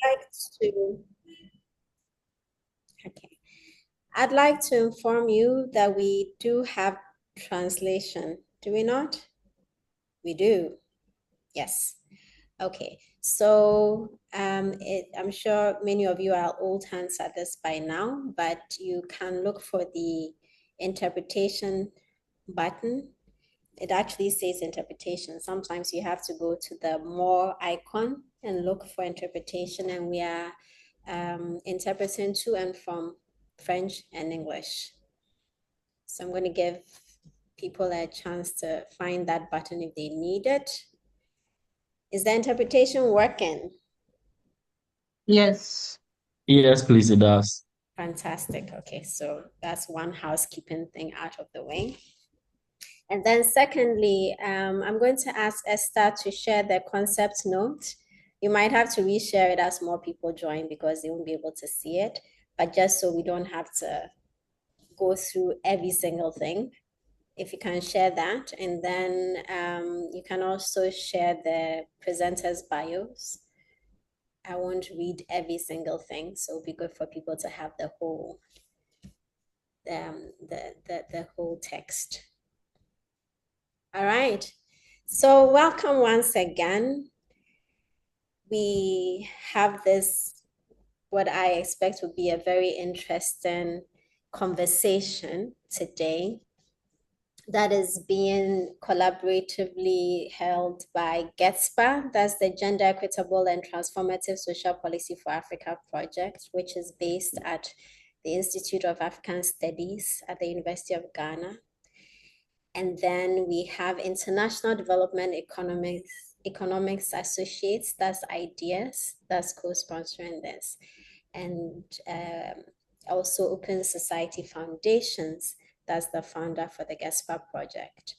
like to, okay. I'd like to inform you that we do have translation. Do we not? We do. Yes. Okay. So I'm sure many of you are old hands at this by now, but you can look for the interpretation button. It actually says interpretation. Sometimes you have to go to the more icon and look for interpretation, and we are interpreting to and from French and English. So I'm going to give people a chance to find that button if they need it. Is the interpretation working? Yes. Yes, please, it does. Fantastic. Okay, so that's one housekeeping thing out of the way. And then secondly, I'm going to ask Esther to share the concept note. You might have to reshare it as more people join because they won't be able to see it, but just so we don't have to go through every single thing, if you can share that. And then you can also share the presenters' bios. I won't read every single thing, so it'll be good for people to have the whole the whole text. All right. So welcome once again. We have this, what I expect would be a very interesting conversation today that is being collaboratively held by GETSPA, that's the Gender Equitable and Transformative Social Policy for Africa project, which is based at the Institute of African Studies at the University of Ghana. And then we have International Development Economics Associates, that's IDEAS, that's co-sponsoring this. And also Open Society Foundations, that's the founder for the GESPA project.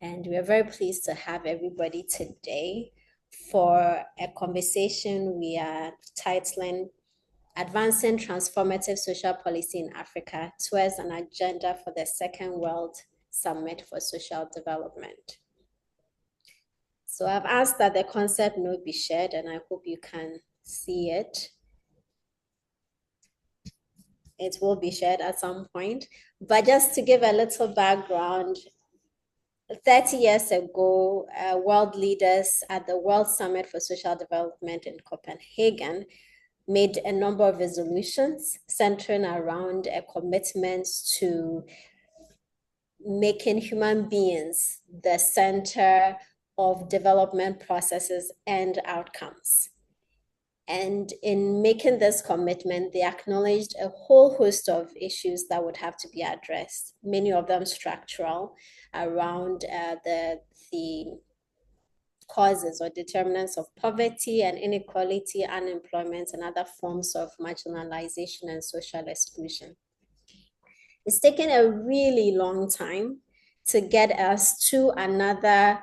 And we are very pleased to have everybody today for a conversation we are titling Advancing Transformative Social Policy in Africa Towards an Agenda for the Second World Summit for Social Development. So I've asked that the concept note be shared, and I hope you can see it. It will be shared at some point. But just to give a little background, 30 years ago, world leaders at the World Summit for Social Development in Copenhagen made a number of resolutions centering around a commitment to making human beings the center of development processes and outcomes. And in making this commitment, they acknowledged a whole host of issues that would have to be addressed, many of them structural, around the causes or determinants of poverty and inequality, unemployment, and other forms of marginalization and social exclusion. It's taken a really long time to get us to another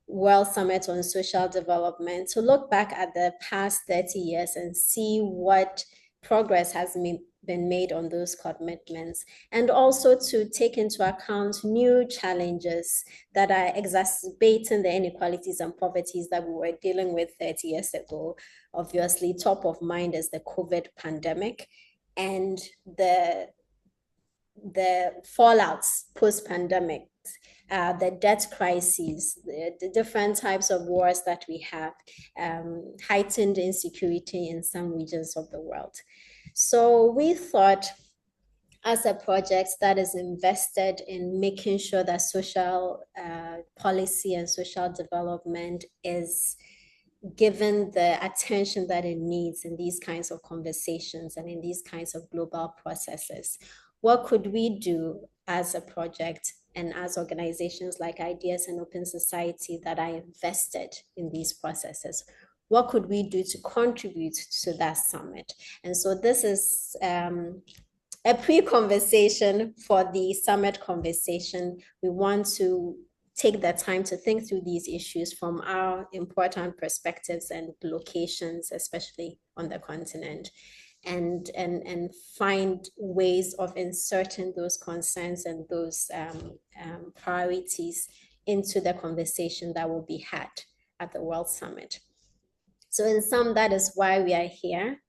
World Summit on Social Development, to look back at the past 30 years and see what progress has been made on those commitments, and also to take into account new challenges that are exacerbating the inequalities and poverties that we were dealing with 30 years ago. Obviously, top of mind is the COVID pandemic and the fallouts post-pandemic, the debt crises, the different types of wars that we have, heightened insecurity in some regions of the world. So we thought, as a project that is invested in making sure that social policy and social development is given the attention that it needs in these kinds of conversations and in these kinds of global processes, what could we do as a project and as organizations like Ideas and Open Society that are invested in these processes? What could we do to contribute to that summit? And so this is a pre-conversation for the summit conversation. We want to take the time to think through these issues from our important perspectives and locations, especially on the continent, and find ways of inserting those concerns and those priorities into the conversation that will be had at the World Summit. So in sum, that is why we are here.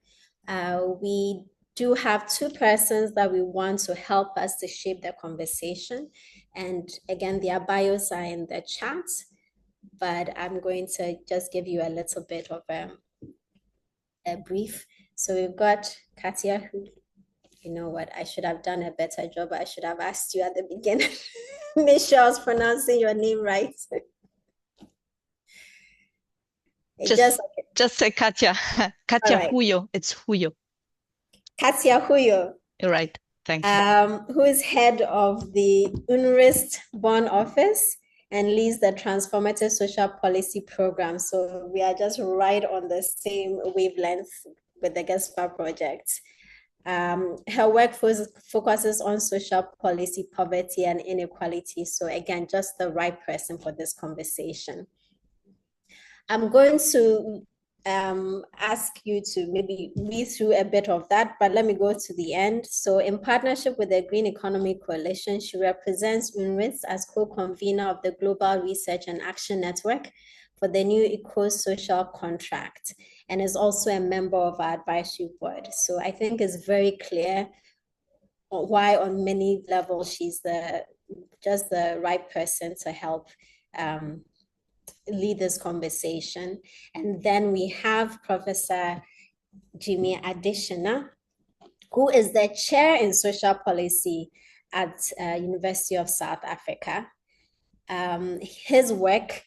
We do have two persons that we want to help us to shape the conversation. And again, their bios are in the chat, but I'm going to just give you a little bit of a brief. So we've got Katia, who, you know what, I should have done a better job. I should have asked you at the beginning. Make sure I was pronouncing your name right. It Just just, just say Katja. all Katja right. Huyo. It's Huyo. Katia Huyo, You're right. Thank you. who is head of the UNRIST Bonn office and leads the Transformative Social Policy Program. So we are just right on the same wavelength with the GESPA project. Her work focuses on social policy, poverty, and inequality. So again, just the right person for this conversation. I'm going to ask you to maybe read through a bit of that, but let me go to the end. So in partnership with the Green Economy Coalition, she represents UNRITS as co-convener of the Global Research and Action Network for the new eco-social contract, and is also a member of our advisory board. So I think it's very clear why on many levels she's just the right person to help lead this conversation. And then we have Professor Jimmy Adishina, who is the chair in social policy at University of South Africa. His work,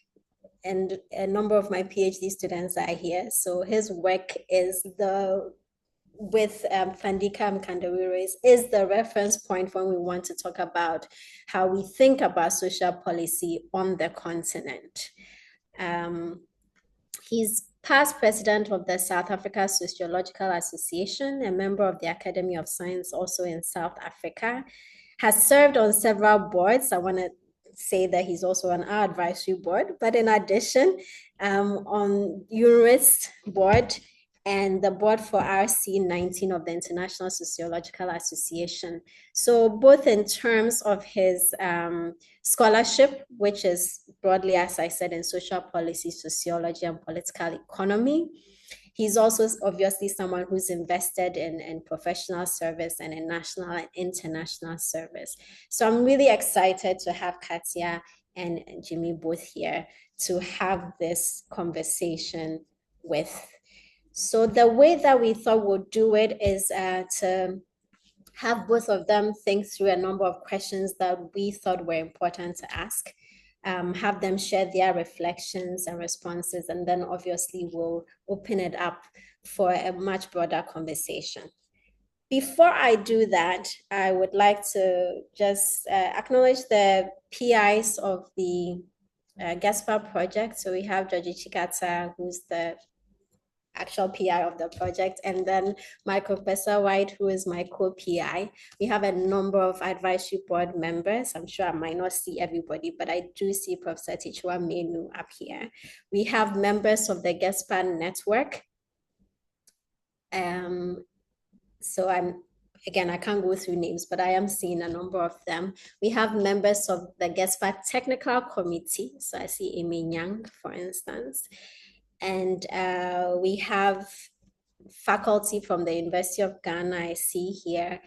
and a number of my PhD students are here, so his work is with Fandika Mkandawiro is the reference point when we want to talk about how we think about social policy on the continent. He's past president of the South Africa Sociological Association, a member of the Academy of Science also in South Africa, has served on several boards. I want to say that he's also on our advisory board, but in addition, on UNRIST board and the board for RC19 of the International Sociological Association. So both in terms of his scholarship, which is broadly, as I said, in social policy, sociology, and political economy. He's also obviously someone who's invested in professional service and in national and international service. So I'm really excited to have Katia and Jimmy both here to have this conversation with. So the way that we thought we'll do it is to have both of them think through a number of questions that we thought were important to ask, have them share their reflections and responses, and then obviously we'll open it up for a much broader conversation. Before I do that, I would like to just acknowledge the PIs of the GESPA project. So we have Georgie Chikata, who's the actual PI of the project, and then my Professor White, who is my co-PI. We have a number of advisory board members. I'm sure I might not see everybody, but I do see Professor Tichua Menu up here. We have members of the GESPA network. So again, I can't go through names, but I am seeing a number of them. We have members of the GESPA technical committee. So I see Amy Nyang, for instance. And we have faculty from the University of Ghana. I see here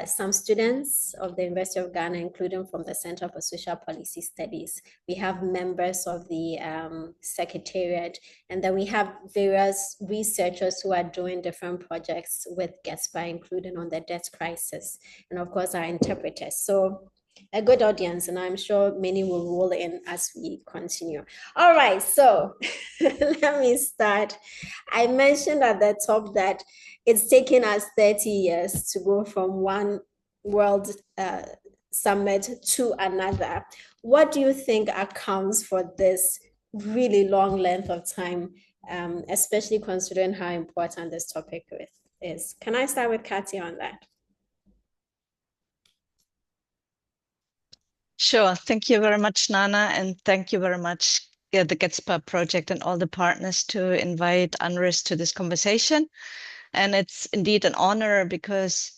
some students of the University of Ghana, including from the Center for Social Policy Studies. We have members of the Secretariat, and then we have various researchers who are doing different projects with GESPA, including on the debt crisis, and of course our interpreters. So a good audience, and I'm sure many will roll in as we continue. All right, so let me start. I mentioned at the top that it's taken us 30 years to go from one world summit to another. What do you think accounts for this really long length of time, especially considering how important this topic is? Can I start with Katia on that? Sure. Thank you very much, Nana, and thank you very much, the GETSPA project and all the partners to invite UNRIST to this conversation. And it's indeed an honor because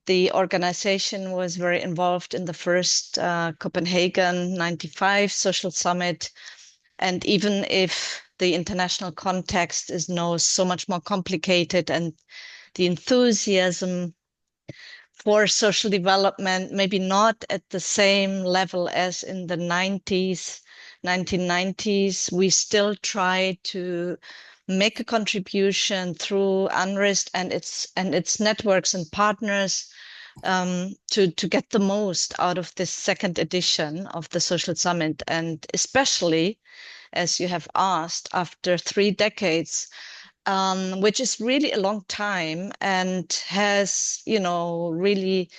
the organization was very involved in the first Copenhagen 95 Social Summit. And even if the international context is now so much more complicated, and the enthusiasm for social development, maybe not at the same level as in the 1990s. We still try to make a contribution through UNRWA and its networks and partners, to get the most out of this second edition of the Social Summit, and especially, as you have asked, after 3 decades, which is really a long time and has, really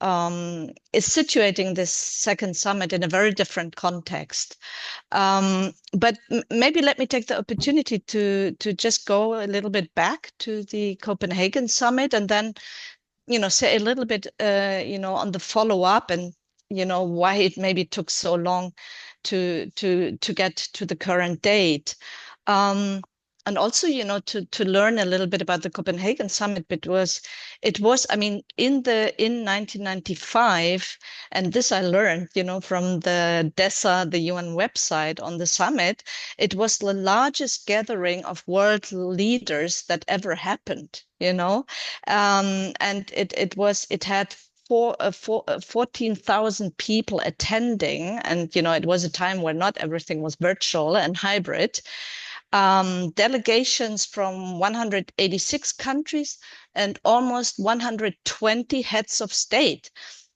is situating this second summit in a very different context. But maybe let me take the opportunity to just go a little bit back to the Copenhagen summit, and then, say a little bit, on the follow up, and why it maybe took so long to get to the current date. And also, to learn a little bit about the Copenhagen summit, because it was, I mean, in 1995, and this I learned, from the DESA, the UN website on the summit, it was the largest gathering of world leaders that ever happened, and it had 14,000 people attending, and it was a time where not everything was virtual and hybrid. Delegations from 186 countries and almost 120 heads of state.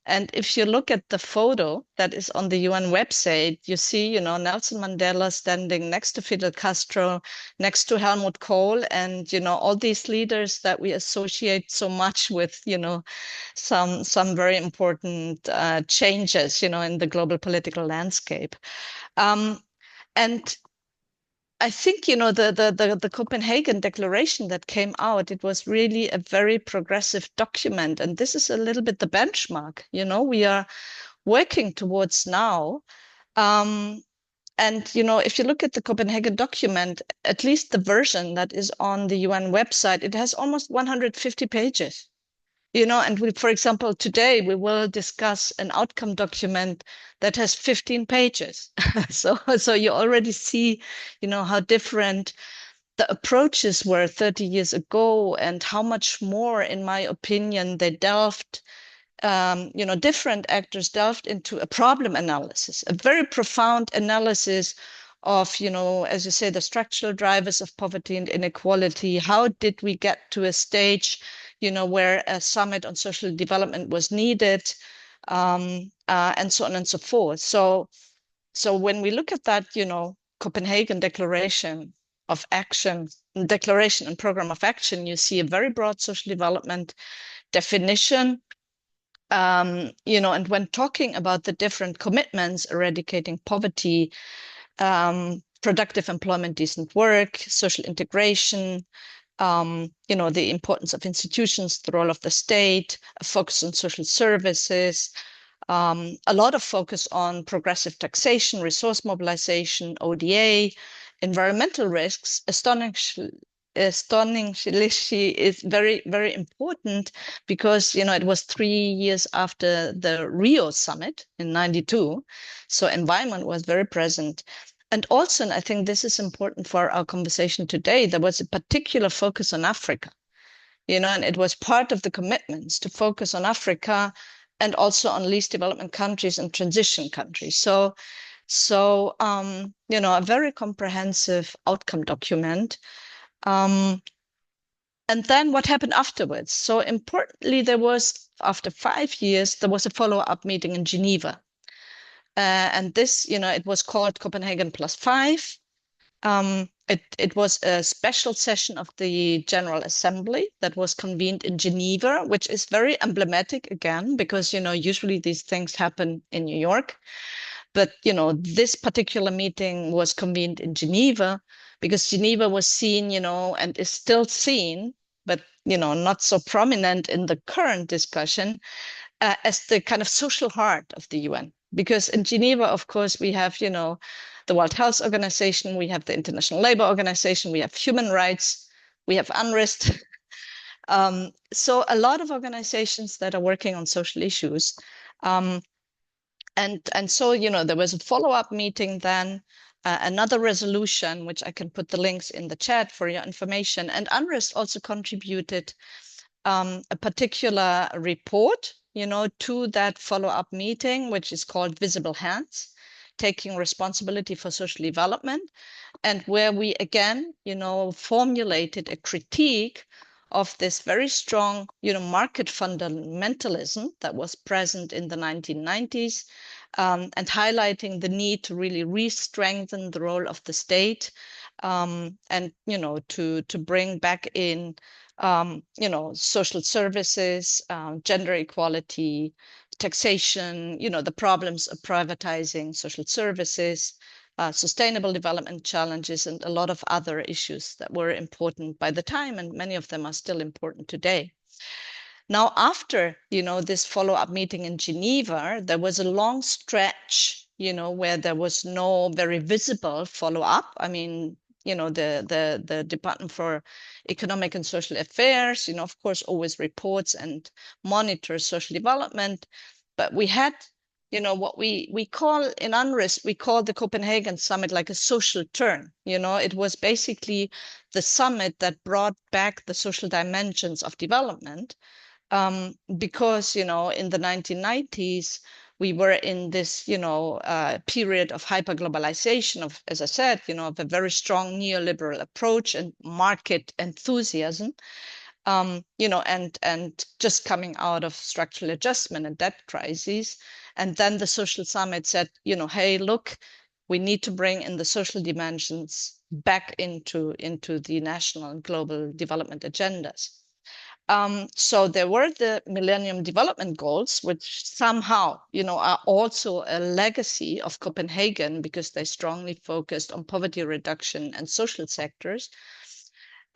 And if you look at the photo that is on the UN website, you see, Nelson Mandela standing next to Fidel Castro, next to Helmut Kohl, and, all these leaders that we associate so much with, some very important changes, in the global political landscape. And I think, the Copenhagen Declaration that came out, it was really a very progressive document. And this is a little bit the benchmark, we are working towards now. And, if you look at the Copenhagen document, at least the version that is on the UN website, it has almost 150 pages. And for example, today we will discuss an outcome document that has 15 pages. So you already see, how different the approaches were 30 years ago, and how much more, in my opinion, they delved, different actors delved into a problem analysis, a very profound analysis of, as you say, the structural drivers of poverty and inequality. How did we get to a stage, where a summit on social development was needed, and so on and so forth. So when we look at that, Copenhagen Declaration of Action, Declaration and Program of Action, you see a very broad social development definition. And when talking about the different commitments, eradicating poverty, productive employment, decent work, social integration, the importance of institutions, the role of the state, a focus on social services, a lot of focus on progressive taxation, resource mobilization, ODA, environmental risks, astonishingly is very, very important, because, it was 3 years after the Rio summit in 92. So environment was very present. And also, and I think this is important for our conversation today, there was a particular focus on Africa, and it was part of the commitments to focus on Africa and also on least development countries and transition countries. So a very comprehensive outcome document. And then what happened afterwards? So importantly, after 5 years, there was a follow-up meeting in Geneva. And this, it was called Copenhagen +5. It was a special session of the General Assembly that was convened in Geneva, which is very emblematic again, because, usually these things happen in New York. But, this particular meeting was convened in Geneva because Geneva was seen, and is still seen, but, not so prominent in the current discussion, as the kind of social heart of the UN. Because in Geneva, of course, we have, the World Health Organization, we have the International Labour Organization, we have human rights, we have UNRWA. So a lot of organizations that are working on social issues. And so, there was a follow-up meeting then, another resolution, which I can put the links in the chat for your information. And UNRWA also contributed a particular report, to that follow-up meeting, which is called Visible Hands, Taking Responsibility for Social Development, and where we again, formulated a critique of this very strong, market fundamentalism that was present in the 1990s, and highlighting the need to really re-strengthen the role of the state, and to bring back in social services, gender equality, taxation, the problems of privatizing social services, sustainable development challenges, and a lot of other issues that were important by the time, and many of them are still important today. Now, after, this follow-up meeting in Geneva, there was a long stretch, where there was no very visible follow-up. I mean, the Department for Economic and Social Affairs, of course, always reports and monitors social development. But we had, what we call in UNRWA, we call the Copenhagen Summit like a social turn. It was basically the summit that brought back the social dimensions of development. Because, in the 1990s, we were in this, period of hyperglobalization of, as I said, of a very strong neoliberal approach and market enthusiasm, and just coming out of structural adjustment and debt crises. And then the social summit said, hey, look, we need to bring in the social dimensions back into the national and global development agendas. So there were the Millennium Development Goals, which somehow, are also a legacy of Copenhagen because they strongly focused on poverty reduction and social sectors.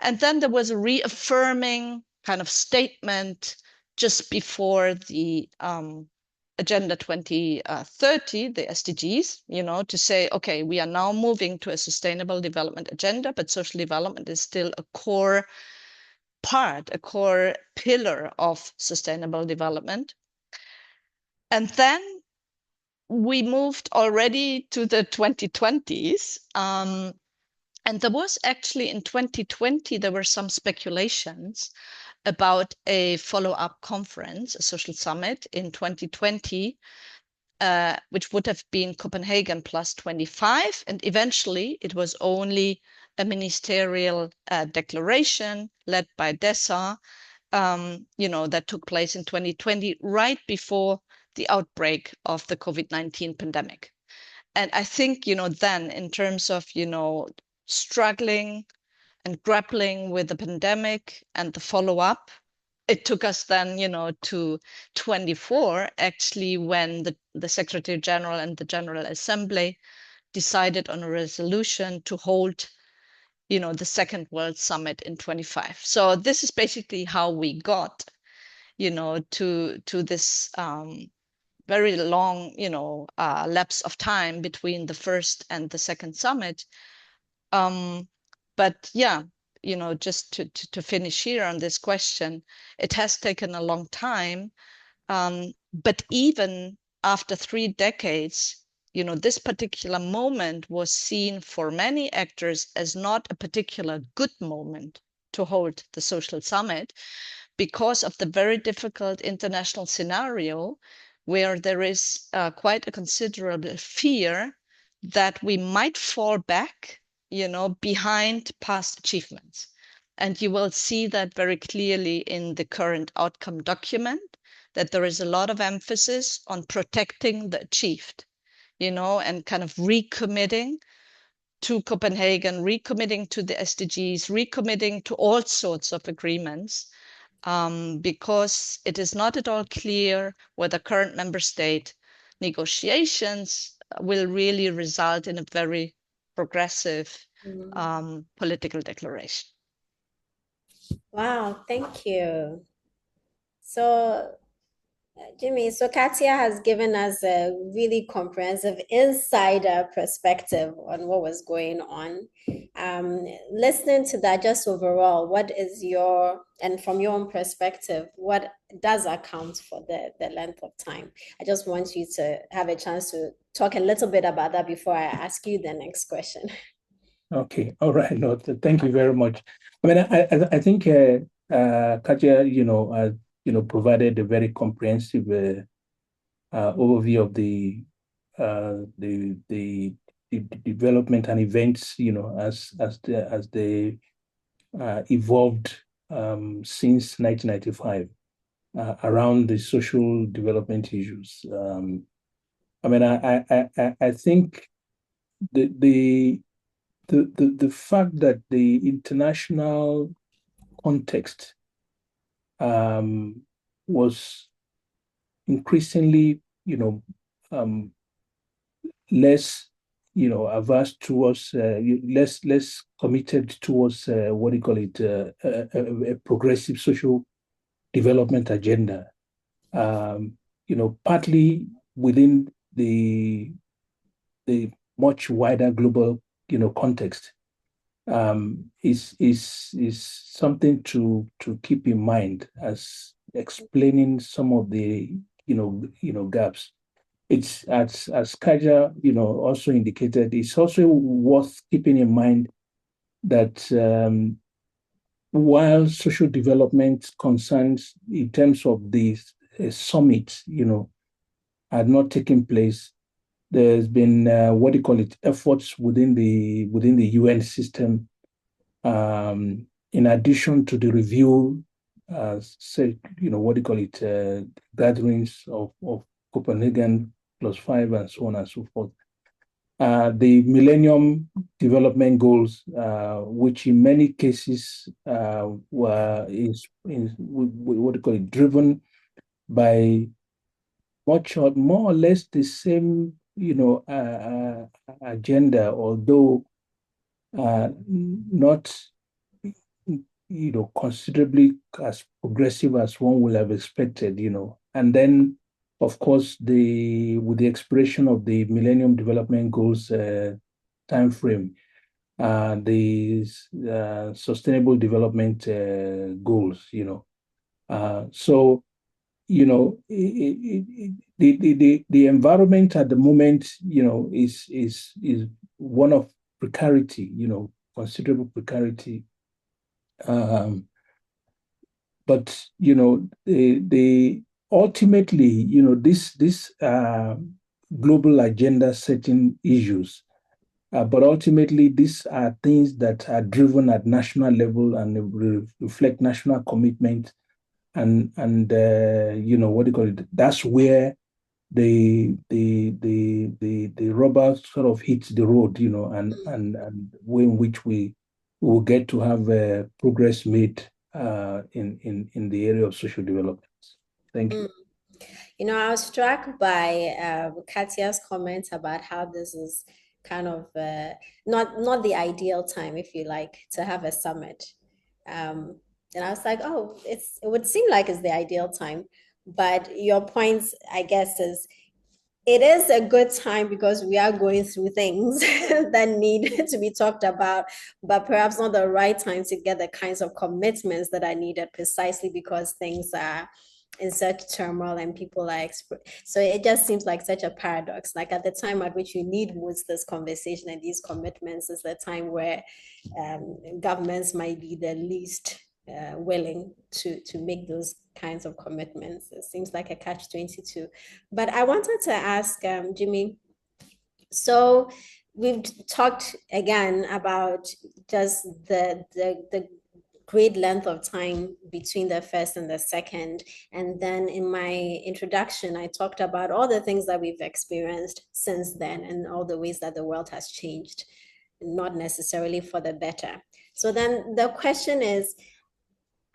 And then there was a reaffirming kind of statement just before the Agenda 2030, the SDGs, to say, okay, we are now moving to a sustainable development agenda, but social development is still a core pillar of sustainable development. And then we moved already to the 2020s. And there was actually in 2020, there were some speculations about a follow-up conference, a social summit in 2020, which would have been Copenhagen plus 25. And eventually it was only a ministerial declaration led by Dessa, that took place in 2020, right before the outbreak of the COVID-19 pandemic. And I think, then in terms of, struggling and grappling with the pandemic and the follow-up, it took us then, to 24, actually, when the Secretary General and the General Assembly decided on a resolution to hold, the Second World Summit in 25. So this is basically how we got, to this very long, lapse of time between the first and the second summit. But yeah, just to finish here on this question, it has taken a long time. But even after 3 decades, this particular moment was seen for many actors as not a particular good moment to hold the social summit because of the very difficult international scenario where there is quite a considerable fear that we might fall back, behind past achievements. And you will see that very clearly in the current outcome document, that there is a lot of emphasis on protecting the achieved, and kind of recommitting to Copenhagen, recommitting to the SDGs, recommitting to all sorts of agreements, because it is not at all clear whether current member state negotiations will really result in a very progressive political declaration. Wow, thank you. So, Jimmy, so Katia has given us a really comprehensive insider perspective on what was going on. Listening to that, just overall, what is and from your own perspective, what does account for the length of time? I just want you to have a chance to talk a little bit about that before I ask you the next question. Okay, all right. No, thank you very much. I mean, I think Katja, provided a very comprehensive overview of the development and events, as they evolved since 1995 around the social development issues. I mean, I think the fact that the international context was increasingly, less, averse towards, less committed towards what do you call it, a progressive social development agenda. Partly within the much wider global, context, is something to keep in mind as explaining some of the gaps. It's as Kaja also indicated. It's also worth keeping in mind that while social development concerns in terms of the summit, had not taken place, there's been what do you call it, efforts within the UN system, in addition to the review, what do you call it, gatherings of Copenhagen +5 and so on and so forth. The Millennium Development Goals, which in many cases what do you call it, driven by more or less the same agenda, although not considerably as progressive as one would have expected, and then of course with the expiration of the Millennium Development Goals time frame, the Sustainable Development Goals, so the environment at the moment, is one of precarity, considerable precarity. But the ultimately, this global agenda setting issues, but ultimately these are things that are driven at national level and reflect national commitment, and what do you call it? That's where the rubber sort of hits the road, and way in which we will get to have progress made in the area of social development. Thank you. I was struck by Katya's comments about how this is kind of not the ideal time, if you like, to have a summit. And I was like, oh, it would seem like it's the ideal time. But your points, I guess, is it is a good time because we are going through things that need to be talked about, but perhaps not the right time to get the kinds of commitments that are needed, precisely because things are in such turmoil and people are so it just seems like such a paradox. Like at the time at which you need most this conversation and these commitments is the time where governments might be the least willing to make those kinds of commitments. It seems like a catch-22. But I wanted to ask Jimmy, so we've talked again about just the great length of time between the first and the second. And then in my introduction, I talked about all the things that we've experienced since then and all the ways that the world has changed, not necessarily for the better. So then the question is,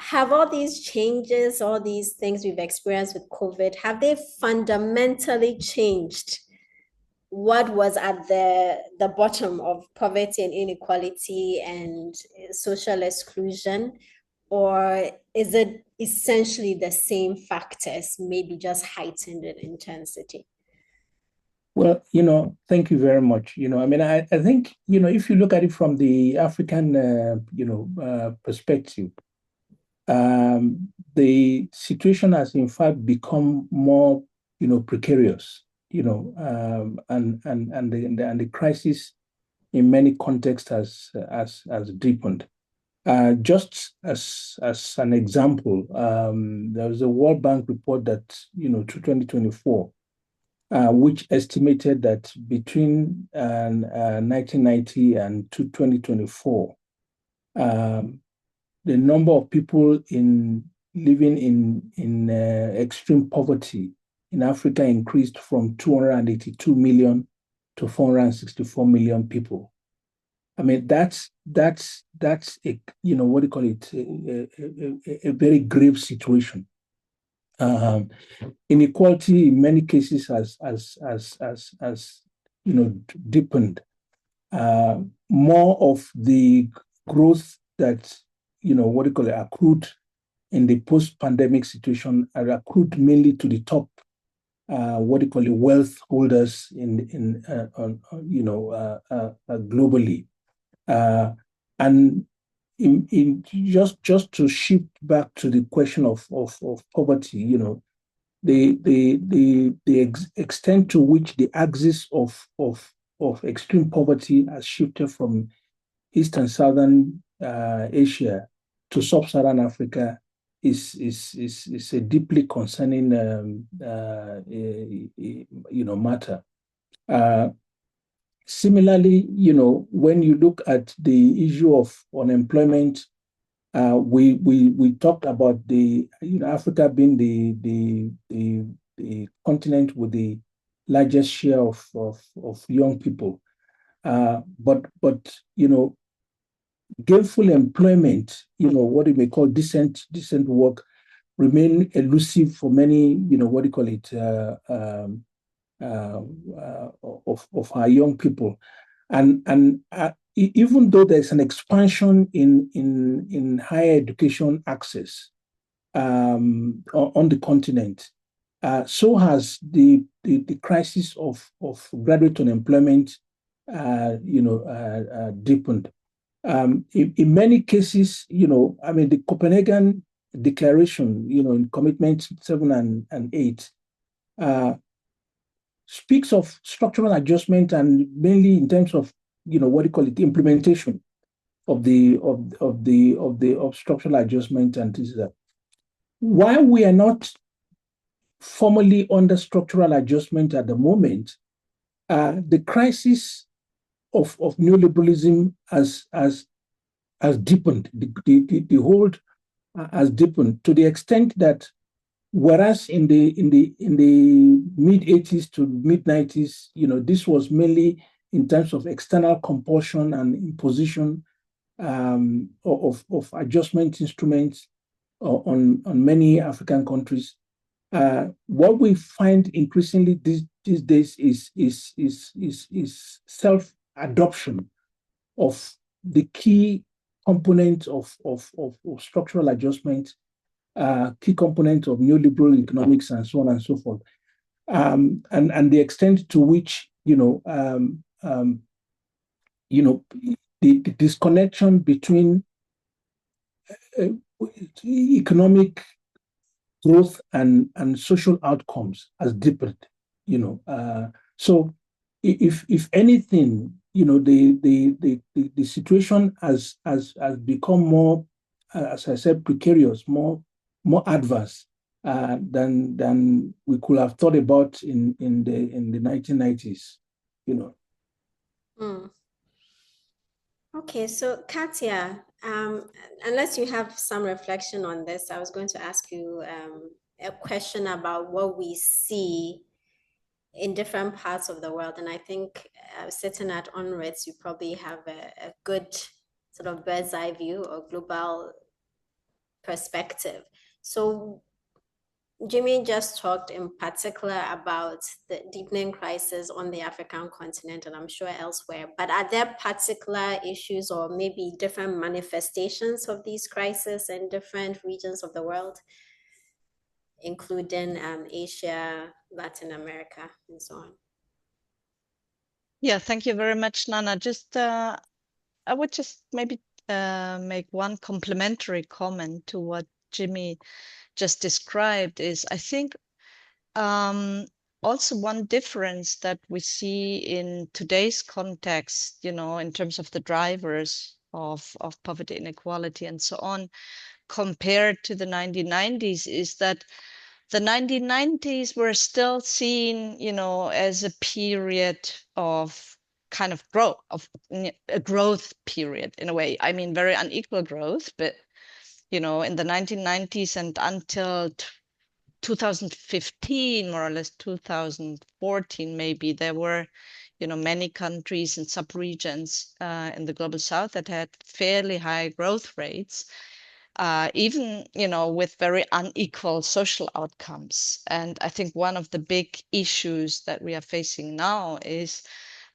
have all these changes, all these things we've experienced with COVID, have they fundamentally changed what was at the bottom of poverty and inequality and social exclusion? Or is it essentially the same factors, maybe just heightened in intensity? Well, thank you very much. I mean, I think, if you look at it from the African, perspective, the situation has in fact become more, precarious, the crisis in many contexts has deepened. Just as an example, there was a World Bank report that to 2024, which estimated that between 1990 and to 2024, the number of people living in extreme poverty in Africa increased from 282 million to 464 million people. I mean, that's a what do you call it, a very grave situation. Inequality in many cases has deepened. More of the growth that what do you call it, accrued in the post-pandemic situation are accrued mainly to the top what do you call it, wealth holders globally. And just to shift back to the question of poverty, the extent to which the axis of extreme poverty has shifted from East and Southern Asia to Sub-Saharan Africa is a deeply concerning matter. Similarly, when you look at the issue of unemployment, we talked about Africa being the continent with the largest share of young people, but gainful employment, what you may call decent work, remain elusive for many, what do you call it, of our young people. And even though there's an expansion in higher education access on the continent, so has the crisis of graduate unemployment, deepened. In many cases, the Copenhagen Declaration, in Commitment 7 and 8, speaks of structural adjustment, and mainly in terms of what do you call it, the implementation of structural adjustment and things like that. While we are not formally under structural adjustment at the moment, the crisis of neoliberalism has deepened. The hold has deepened to the extent that, whereas in the mid 80s to mid 90s, this was mainly in terms of external compulsion and imposition of adjustment instruments on many African countries. What we find increasingly these days is self-adoption of the key components of structural adjustment, key components of neoliberal economics, and so on and so forth, and the extent to which the disconnection between economic growth and social outcomes has deepened. So if anything, the situation has become more, as I said, precarious, more adverse than we could have thought about in the 1990s. Okay, so Katia, unless you have some reflection on this, I was going to ask you a question about what we see in different parts of the world. And I think sitting at UNRITS, you probably have a good sort of bird's eye view or global perspective. So Jimmy just talked in particular about the deepening crisis on the African continent, and I'm sure elsewhere. But are there particular issues or maybe different manifestations of these crises in different regions of the world, including Asia, Latin America, and so on? Yeah, thank you very much, Nana. Just I would just maybe make one complementary comment to what Jimmy just described. Is I think also one difference that we see in today's context, you know, in terms of the drivers of poverty, inequality, and so on, compared to the 1990s, is that the 1990s were still seen, you know, as a period of kind of growth, of a growth period in a way. I mean, very unequal growth, but you know, in the 1990s and until 2015, more or less 2014, maybe, there were, you know, many countries and sub-regions in the global south that had fairly high growth rates, even, you know, with very unequal social outcomes. And I think one of the big issues that we are facing now is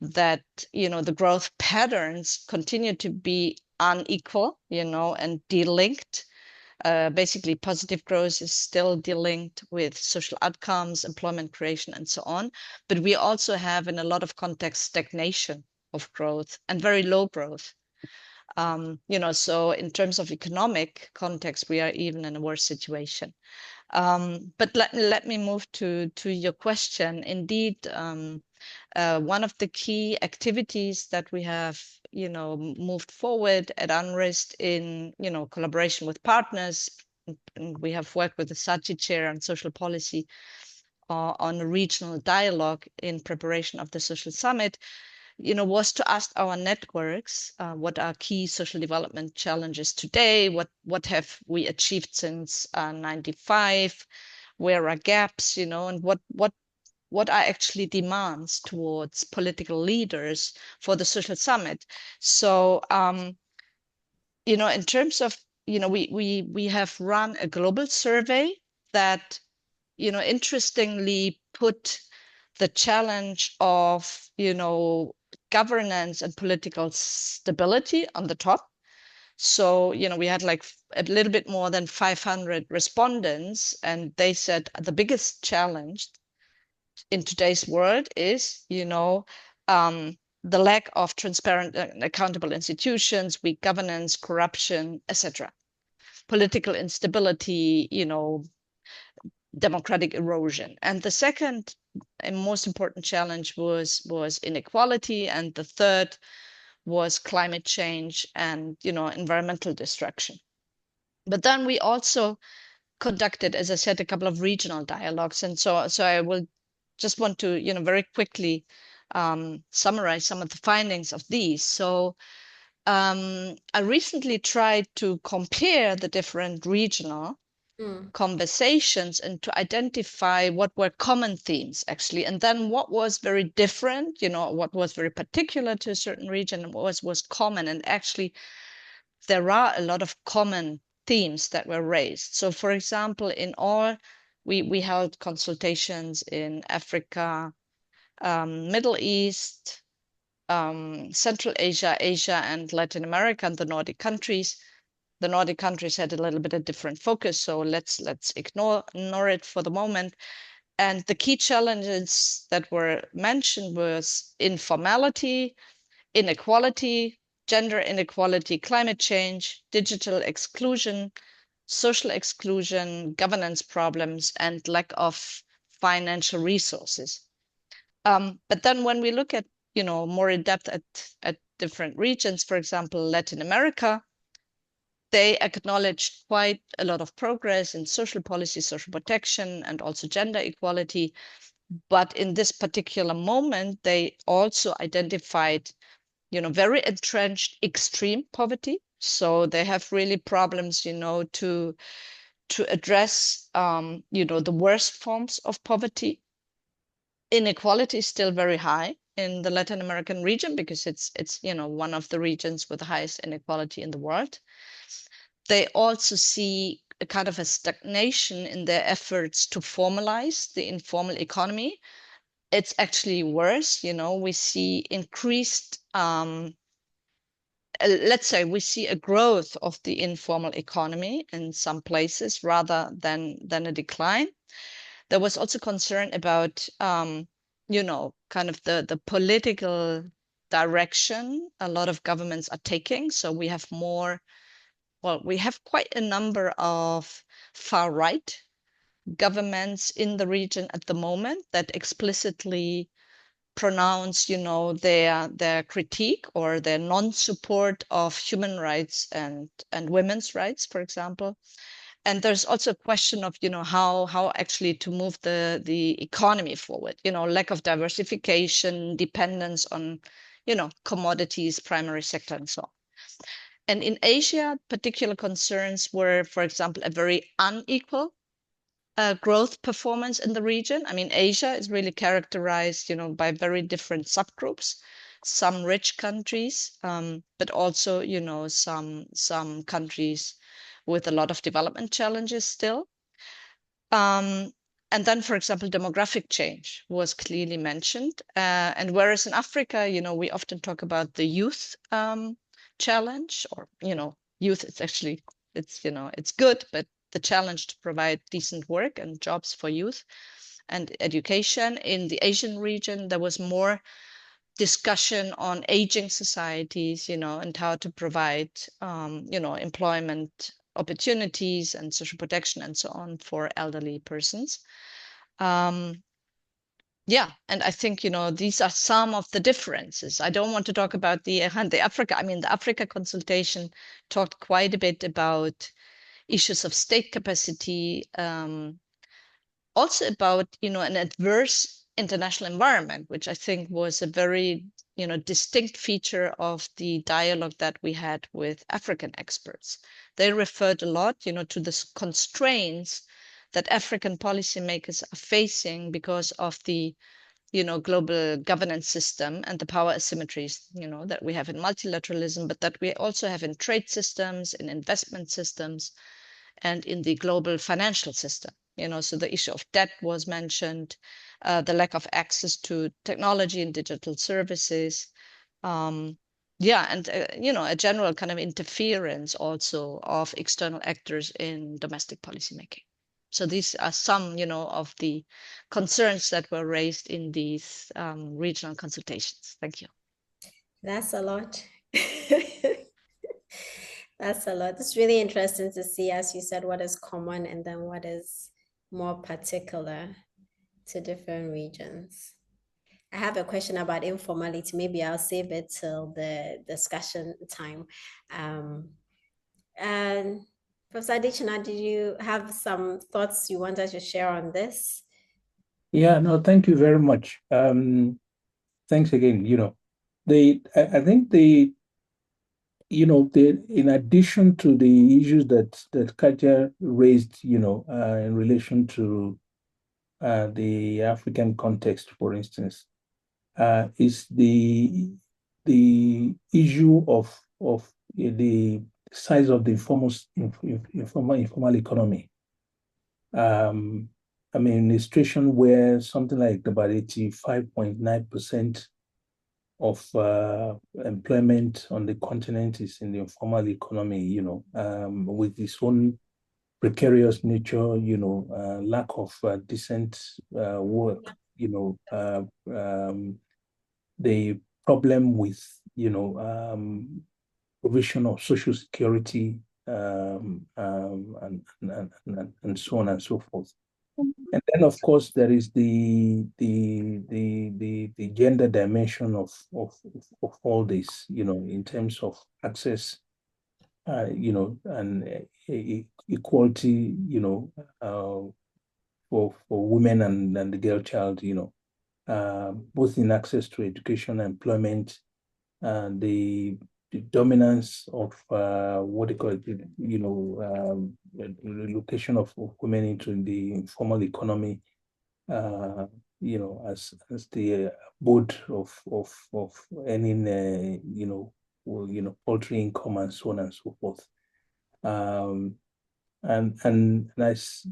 that, you know, the growth patterns continue to be unequal, you know, and delinked. Basically, positive growth is still delinked with social outcomes, employment creation, and so on. But we also have, in a lot of contexts, stagnation of growth and very low growth. You know, so in terms of economic context, we are even in a worse situation. But let me move to your question. Indeed, one of the key activities that we have, you know, moved forward at UNRIST in, you know, collaboration with partners, and we have worked with the SACI chair on social policy on a regional dialogue in preparation of the social summit, you know, was to ask our networks what are key social development challenges today, what have we achieved since 95, where are gaps, you know, and what are actually demands towards political leaders for the social summit. So, you know, in terms of, you know, we have run a global survey that, you know, interestingly put the challenge of, you know, governance and political stability on the top. So, you know, we had like a little bit more than 500 respondents, and they said the biggest challenge in today's world is, you know, the lack of transparent and accountable institutions, weak governance, corruption, etc. Political instability, you know, democratic erosion. And the second and most important challenge was inequality, and the third was climate change and, you know, environmental destruction. But then we also conducted, as I said, a couple of regional dialogues, and so I will just want to, you know, very quickly summarize some of the findings of these. So I recently tried to compare the different regional conversations and to identify what were common themes actually, and then what was very different, you know, what was very particular to a certain region and what was common. And actually there are a lot of common themes that were raised. So for example, in all, we held consultations in Africa, Middle East, Central Asia, Asia, and Latin America, and the Nordic countries. The Nordic countries had a little bit of different focus, so let's ignore it for the moment. And the key challenges that were mentioned was informality, inequality, gender inequality, climate change, digital exclusion, social exclusion, governance problems, and lack of financial resources. But then when we look at, you know, more in depth at different regions, for example, Latin America, they acknowledged quite a lot of progress in social policy, social protection, and also gender equality. But in this particular moment, they also identified, you know, very entrenched extreme poverty. So they have really problems, you know, to address, you know, the worst forms of poverty. Inequality is still very high in the Latin American region because it's you know, one of the regions with the highest inequality in the world. They also see a kind of a stagnation in their efforts to formalize the informal economy. It's actually worse, you know, we see increased let's say we see a growth of the informal economy in some places rather than a decline. There was also concern about, you know, kind of the political direction a lot of governments are taking. So we have more, well, we have quite a number of far right governments in the region at the moment that explicitly pronounce, their critique or their non-support of human rights and women's rights, for example. And there's also a question of, how actually to move the economy forward, lack of diversification, dependence on, commodities, primary sector, and so on. And in Asia, particular concerns were, for example, a very unequal growth performance in the region. I mean, Asia is really characterized, by very different subgroups. Some rich countries, but also, some countries with a lot of development challenges still. And then, for example, demographic change was clearly mentioned. And whereas in Africa, we often talk about the youth challenge, or, youth, it's good, but the challenge to provide decent work and jobs for youth and education. In the Asian region, there was more discussion on aging societies, and how to provide, employment opportunities and social protection and so on for elderly persons. Yeah, and I think, these are some of the differences. I don't want to talk about the Africa. I mean, the Africa consultation talked quite a bit about issues of state capacity, also about, an adverse international environment, which I think was a very, distinct feature of the dialogue that we had with African experts. They referred a lot, to the constraints that African policymakers are facing because of the, global governance system and the power asymmetries, that we have in multilateralism, but that we also have in trade systems, in investment systems, and in the global financial system. So the issue of debt was mentioned, the lack of access to technology and digital services. Yeah, and a general kind of interference also of external actors in domestic policymaking. So these are some, of the concerns that were raised in these regional consultations. Thank you. That's a lot. That's a lot. It's really interesting to see, as you said, what is common and then what is more particular to different regions. I have a question about informality. Maybe I'll save it till the discussion time. And Professor Adichina, did you have some thoughts you wanted to share on this? Yeah, no, thank you very much. Thanks again. I think in addition to the issues that Katja raised, in relation to the African context, for instance, is the issue of the size of the informal economy. I mean, a situation where something like about 85.9% of employment on the continent is in the informal economy, with its own precarious nature, lack of decent work, the problem with, provision of social security, and so on and so forth. And then, of course, there is the gender dimension of all this, in terms of access, and equality, for women and the girl child, both in access to education, employment, and the dominance of what they call it, the relocation of women into the informal economy, as the abode of earning, paltry income and so on and so forth. And as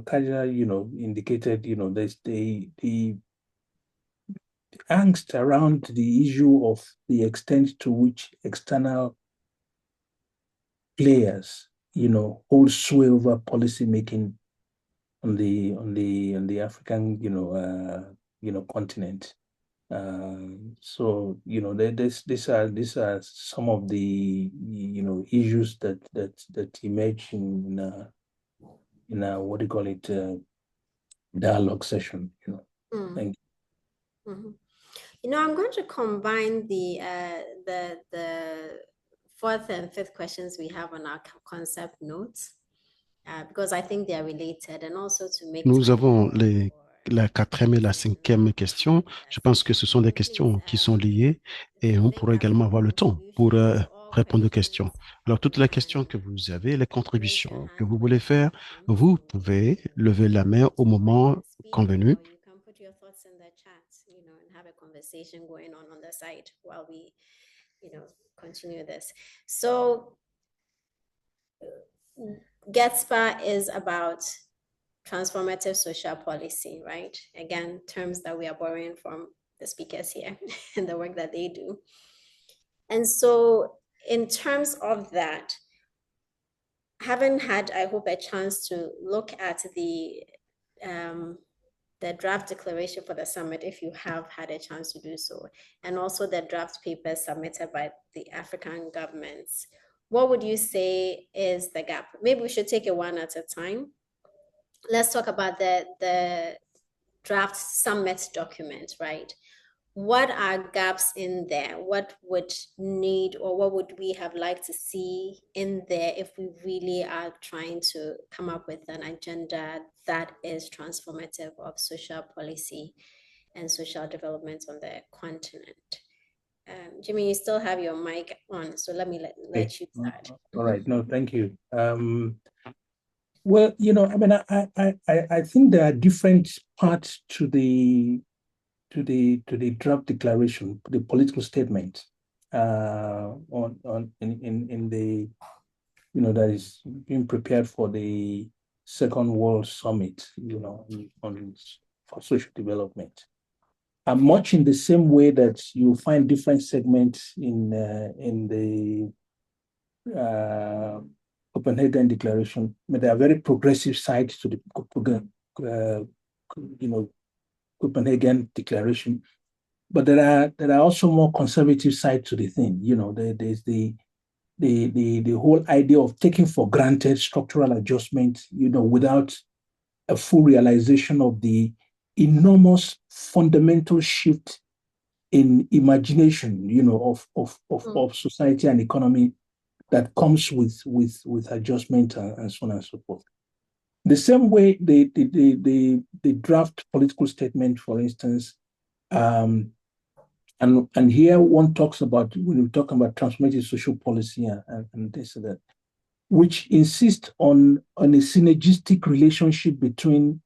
Kaja, indicated, there's the angst around the issue of the extent to which external players, hold sway over policy making on the African, continent. So these are some of the issues that emerge in what do you call it, dialogue session. Thank you. I'm going to combine the fourth and fifth questions we have on our concept notes because I think they are related, and also to make Nous time avons for la quatrième et la cinquième question. Je pense que ce sont des questions qui sont liées et on pourra également avoir le temps pour répondre aux questions. Alors, toutes les questions que vous avez, les contributions que vous voulez faire, vous pouvez lever la main au moment convenu. You can put your thoughts in the chat, and have a conversation going on the side while we, continue this. So, GETSPA is about transformative social policy, right? Again, terms that we are borrowing from the speakers here and the work that they do. And so, in terms of that, haven't had, I hope, a chance to look at the draft declaration for the summit, if you have had a chance to do so, and also the draft paper submitted by the African governments. What would you say is the gap? Maybe we should take it one at a time. Let's talk about the draft summit document, right? What are gaps in there? What would need, or what would we have liked to see in there if we really are trying to come up with an agenda that is transformative of social policy and social development on the continent? Jimmy, you still have your mic on, so let me let you start. All right. No, thank you. Well, I think there are different parts to the draft declaration, the political statement, in the that is being prepared for the Second World Summit, for social development. And much in the same way that you find different segments in the Copenhagen Declaration, but there are very progressive sides to the Copenhagen Declaration, but there are also more conservative sides to the thing. There's the whole idea of taking for granted structural adjustment, without a full realization of the enormous fundamental shift in imagination, of society and economy that comes with adjustment and so on and so forth. The same way the draft political statement, for instance, and here one talks about, when we talk about transformative social policy and this and that, which insists on a synergistic relationship between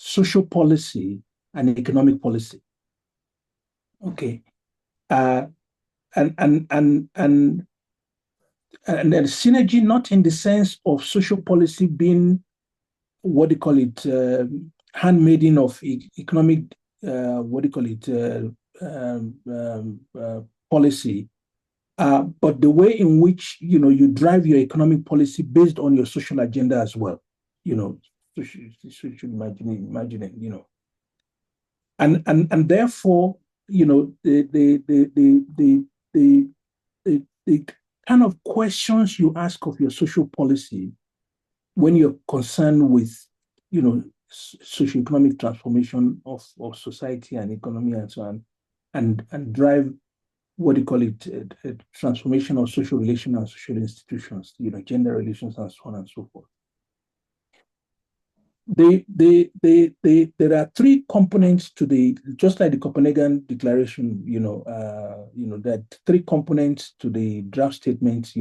social policy and economic policy. Okay, and synergy, not in the sense of social policy being what do you call it, handmaiden of economic, policy, but the way in which you drive your economic policy based on your social agenda as well. Social imagining, and therefore, the kind of questions you ask of your social policy when you're concerned with, socio-economic transformation of society and economy and so on, and drive what do you call it, a transformation of social relations and social institutions, gender relations and so on and so forth. There are three components to just like the Copenhagen Declaration, that three components to the draft statement,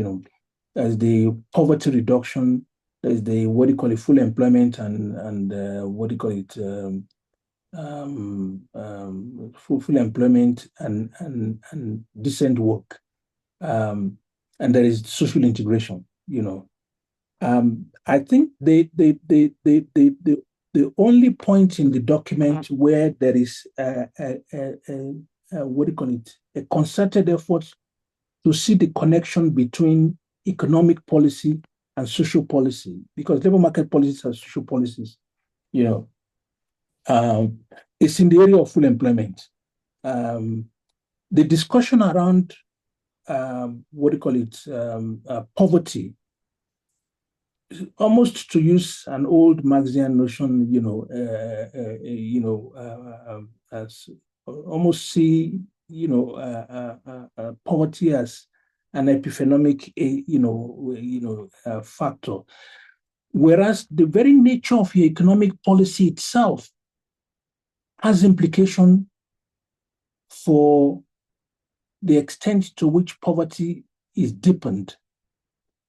as the poverty reduction, there's the what do you call it, full employment, and what do you call it, full employment and decent work, and there is social integration. I think the only point in the document where there is what do you call it, a concerted effort to see the connection between economic policy and social policy, because labor market policies are social policies, it's in the area of full employment. The discussion around what do you call it, poverty almost to use an old Marxian notion, as almost see, poverty as an epiphenomic, factor. Whereas the very nature of your economic policy itself has implication for the extent to which poverty is deepened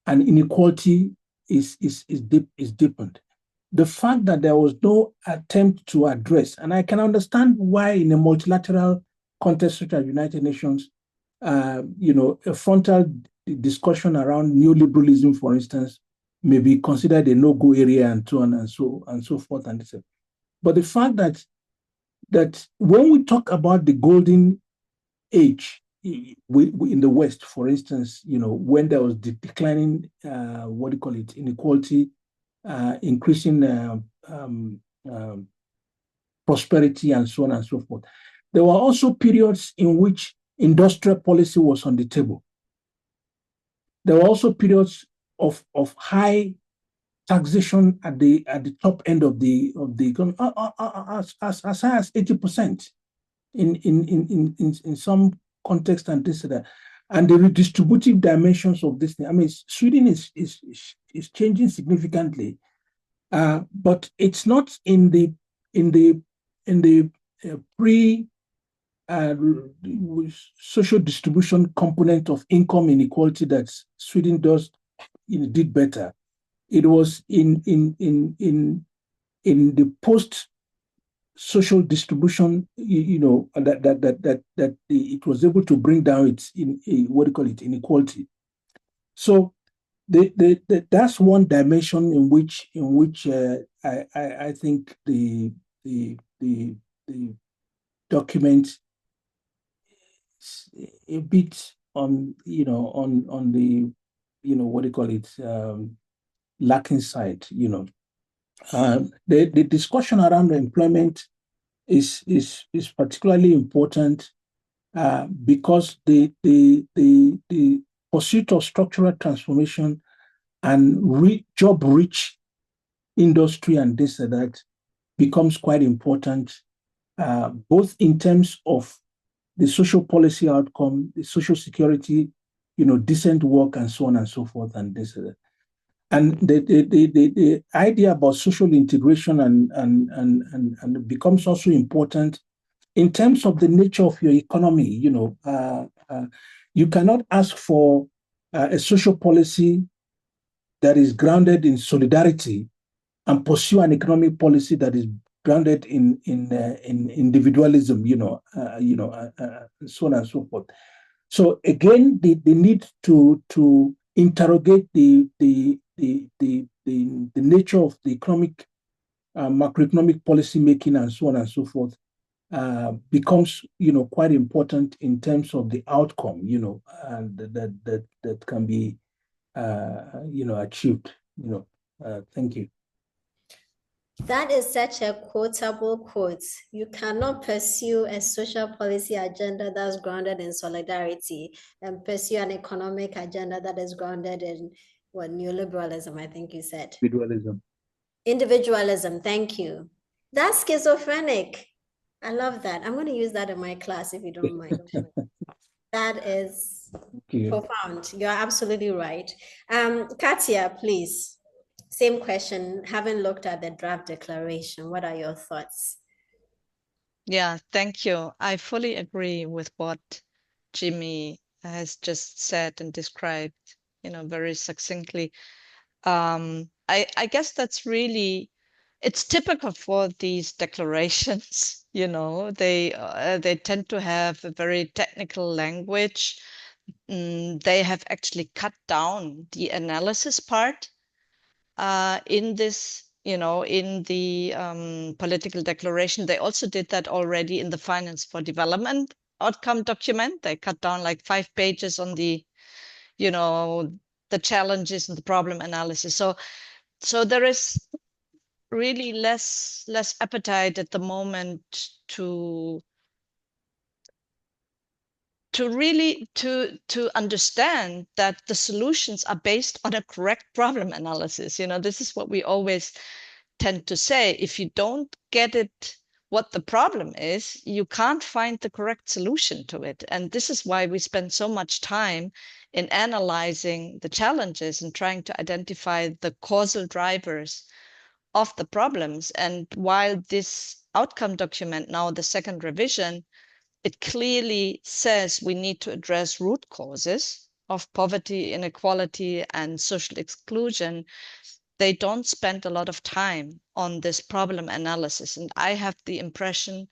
and inequality is deepened. The fact that there was no attempt to address, and I can understand why in a multilateral context such as United Nations, a frontal discussion around neoliberalism, for instance, may be considered a no-go area and so on and so forth. But the fact that when we talk about the golden age in the West, for instance, when there was declining, inequality, increasing prosperity, and so on and so forth. There were also periods in which industrial policy was on the table. There were also periods of high taxation at the top end of the economy, as high as 80% in some context and this and that. And the redistributive dimensions of this thing. I mean, Sweden is changing significantly, but it's not in the pre social distribution component of income inequality that Sweden did better. It was in the post social distribution, that it was able to bring down its inequality. So that's one dimension in which I think the document is a bit on the lacking side. The discussion around employment is particularly important because the pursuit of structural transformation and job-rich industry and this and that becomes quite important, both in terms of the social policy outcome, the social security, decent work, and so on and so forth, and this and that. And the idea about social integration and becomes also important in terms of the nature of your economy. You cannot ask for a social policy that is grounded in solidarity and pursue an economic policy that is grounded in individualism, so on and so forth. So again, the need to interrogate the nature of the economic, macroeconomic policy making, and so on and so forth, becomes quite important in terms of the outcome, that can be achieved. Thank you. That is such a quotable quote. You cannot pursue a social policy agenda that's grounded in solidarity and pursue an economic agenda that is grounded in neoliberalism, I think you said. Individualism, thank you. That's schizophrenic. I love that. I'm going to use that in my class if you don't mind. That is profound. You're absolutely right. Katia, please. Same question. Having looked at the draft declaration, what are your thoughts? Yeah, thank you. I fully agree with what Jimmy has just said and described, very succinctly. I guess that's really, it's typical for these declarations. They tend to have a very technical language. They have actually cut down the analysis part in this, in the political declaration. They also did that already in the Finance for Development outcome document. They cut down like 5 pages on the, the challenges and the problem analysis. So there is really less appetite at the moment to really to understand that the solutions are based on a correct problem analysis. This is what we always tend to say. If you don't get it, what the problem is, you can't find the correct solution to it. And this is why we spend so much time in analyzing the challenges and trying to identify the causal drivers of the problems. And while this outcome document, now the second revision, it clearly says we need to address root causes of poverty, inequality, and social exclusion, they don't spend a lot of time on this problem analysis. And I have the impression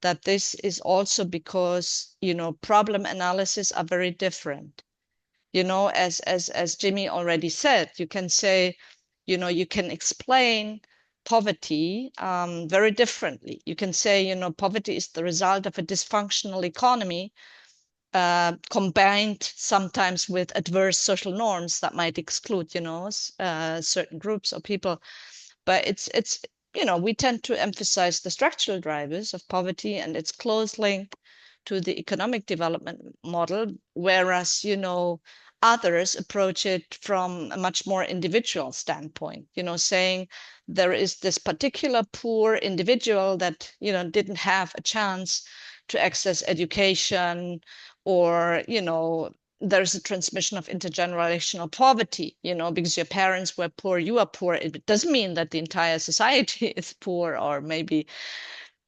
that this is also because, problem analysis are very different. As Jimmy already said, you can say, you can explain poverty very differently. You can say, poverty is the result of a dysfunctional economy, combined sometimes with adverse social norms that might exclude, certain groups or people. But it's we tend to emphasize the structural drivers of poverty and its close link to the economic development model, whereas others approach it from a much more individual standpoint, saying there is this particular poor individual that didn't have a chance to access education, or there's a transmission of intergenerational poverty, because your parents were poor, you are poor. It doesn't mean that the entire society is poor, or maybe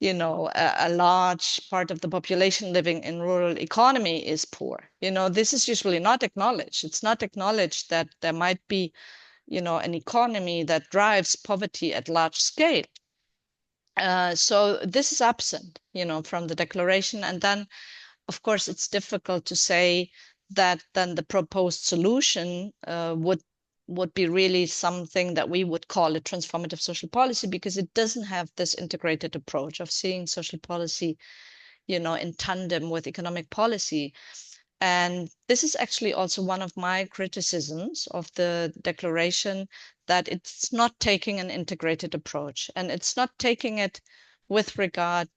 a large part of the population living in rural economy is poor. This is usually not acknowledged. It's not acknowledged that there might be an economy that drives poverty at large scale. So this is absent from the declaration. And then of course, it's difficult to say that then the proposed solution would be really something that we would call a transformative social policy, because it doesn't have this integrated approach of seeing social policy, in tandem with economic policy. And this is actually also one of my criticisms of the declaration, that it's not taking an integrated approach, and it's not taking it with regard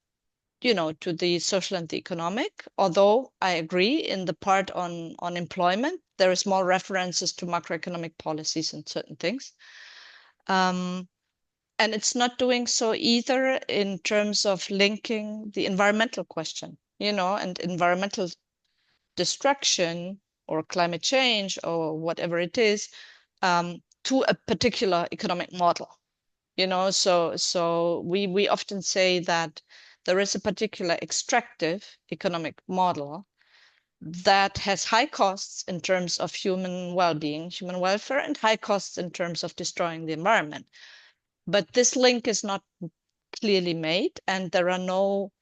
to the social and the economic, although I agree in the part on employment, there is more references to macroeconomic policies and certain things. And it's not doing so either in terms of linking the environmental question, and environmental destruction or climate change or whatever it is, to a particular economic model. So we often say that there is a particular extractive economic model that has high costs in terms of human well-being, human welfare, and high costs in terms of destroying the environment. But this link is not clearly made, and there are no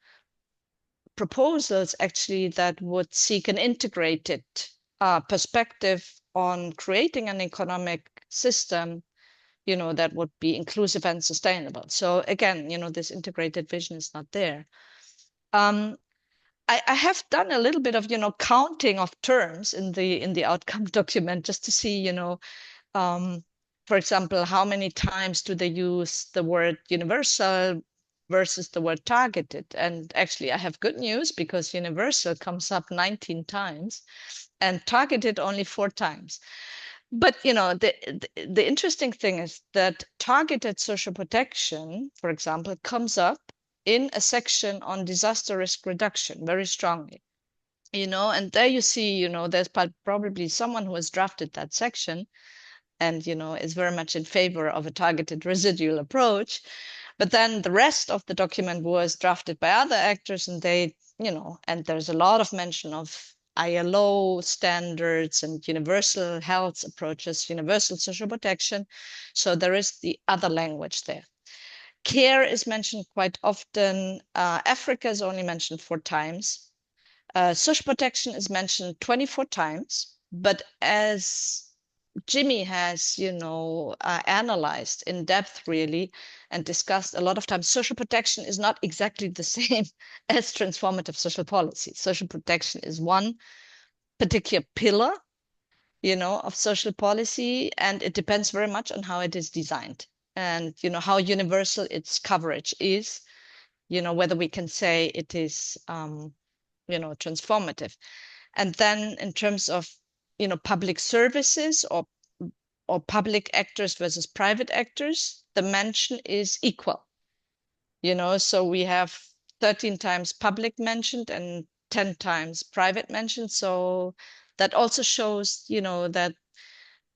proposals actually that would seek an integrated perspective on creating an economic system that would be inclusive and sustainable. So again, this integrated vision is not there. I have done a little bit of, counting of terms in the outcome document, just to see, for example, how many times do they use the word universal versus the word targeted. And actually, I have good news, because universal comes up 19 times and targeted only 4 times. But the interesting thing is that targeted social protection, for example, comes up in a section on disaster risk reduction very strongly. And there you see, there's probably someone who has drafted that section and is very much in favor of a targeted residual approach. But then the rest of the document was drafted by other actors, and they, and there's a lot of mention of ILO standards and universal health approaches, universal social protection. So there is the other language there. Care is mentioned quite often. Africa is only mentioned 4 times. Social protection is mentioned 24 times. But as Jimmy has, analyzed in depth really and discussed a lot of times, social protection is not exactly the same as transformative social policy. Social protection is one particular pillar, of social policy, and it depends very much on how it is designed and, how universal its coverage is, whether we can say it is transformative. And then in terms of, public services or public actors versus private actors, the mention is equal. So we have 13 times public mentioned and 10 times private mentioned. So that also shows, that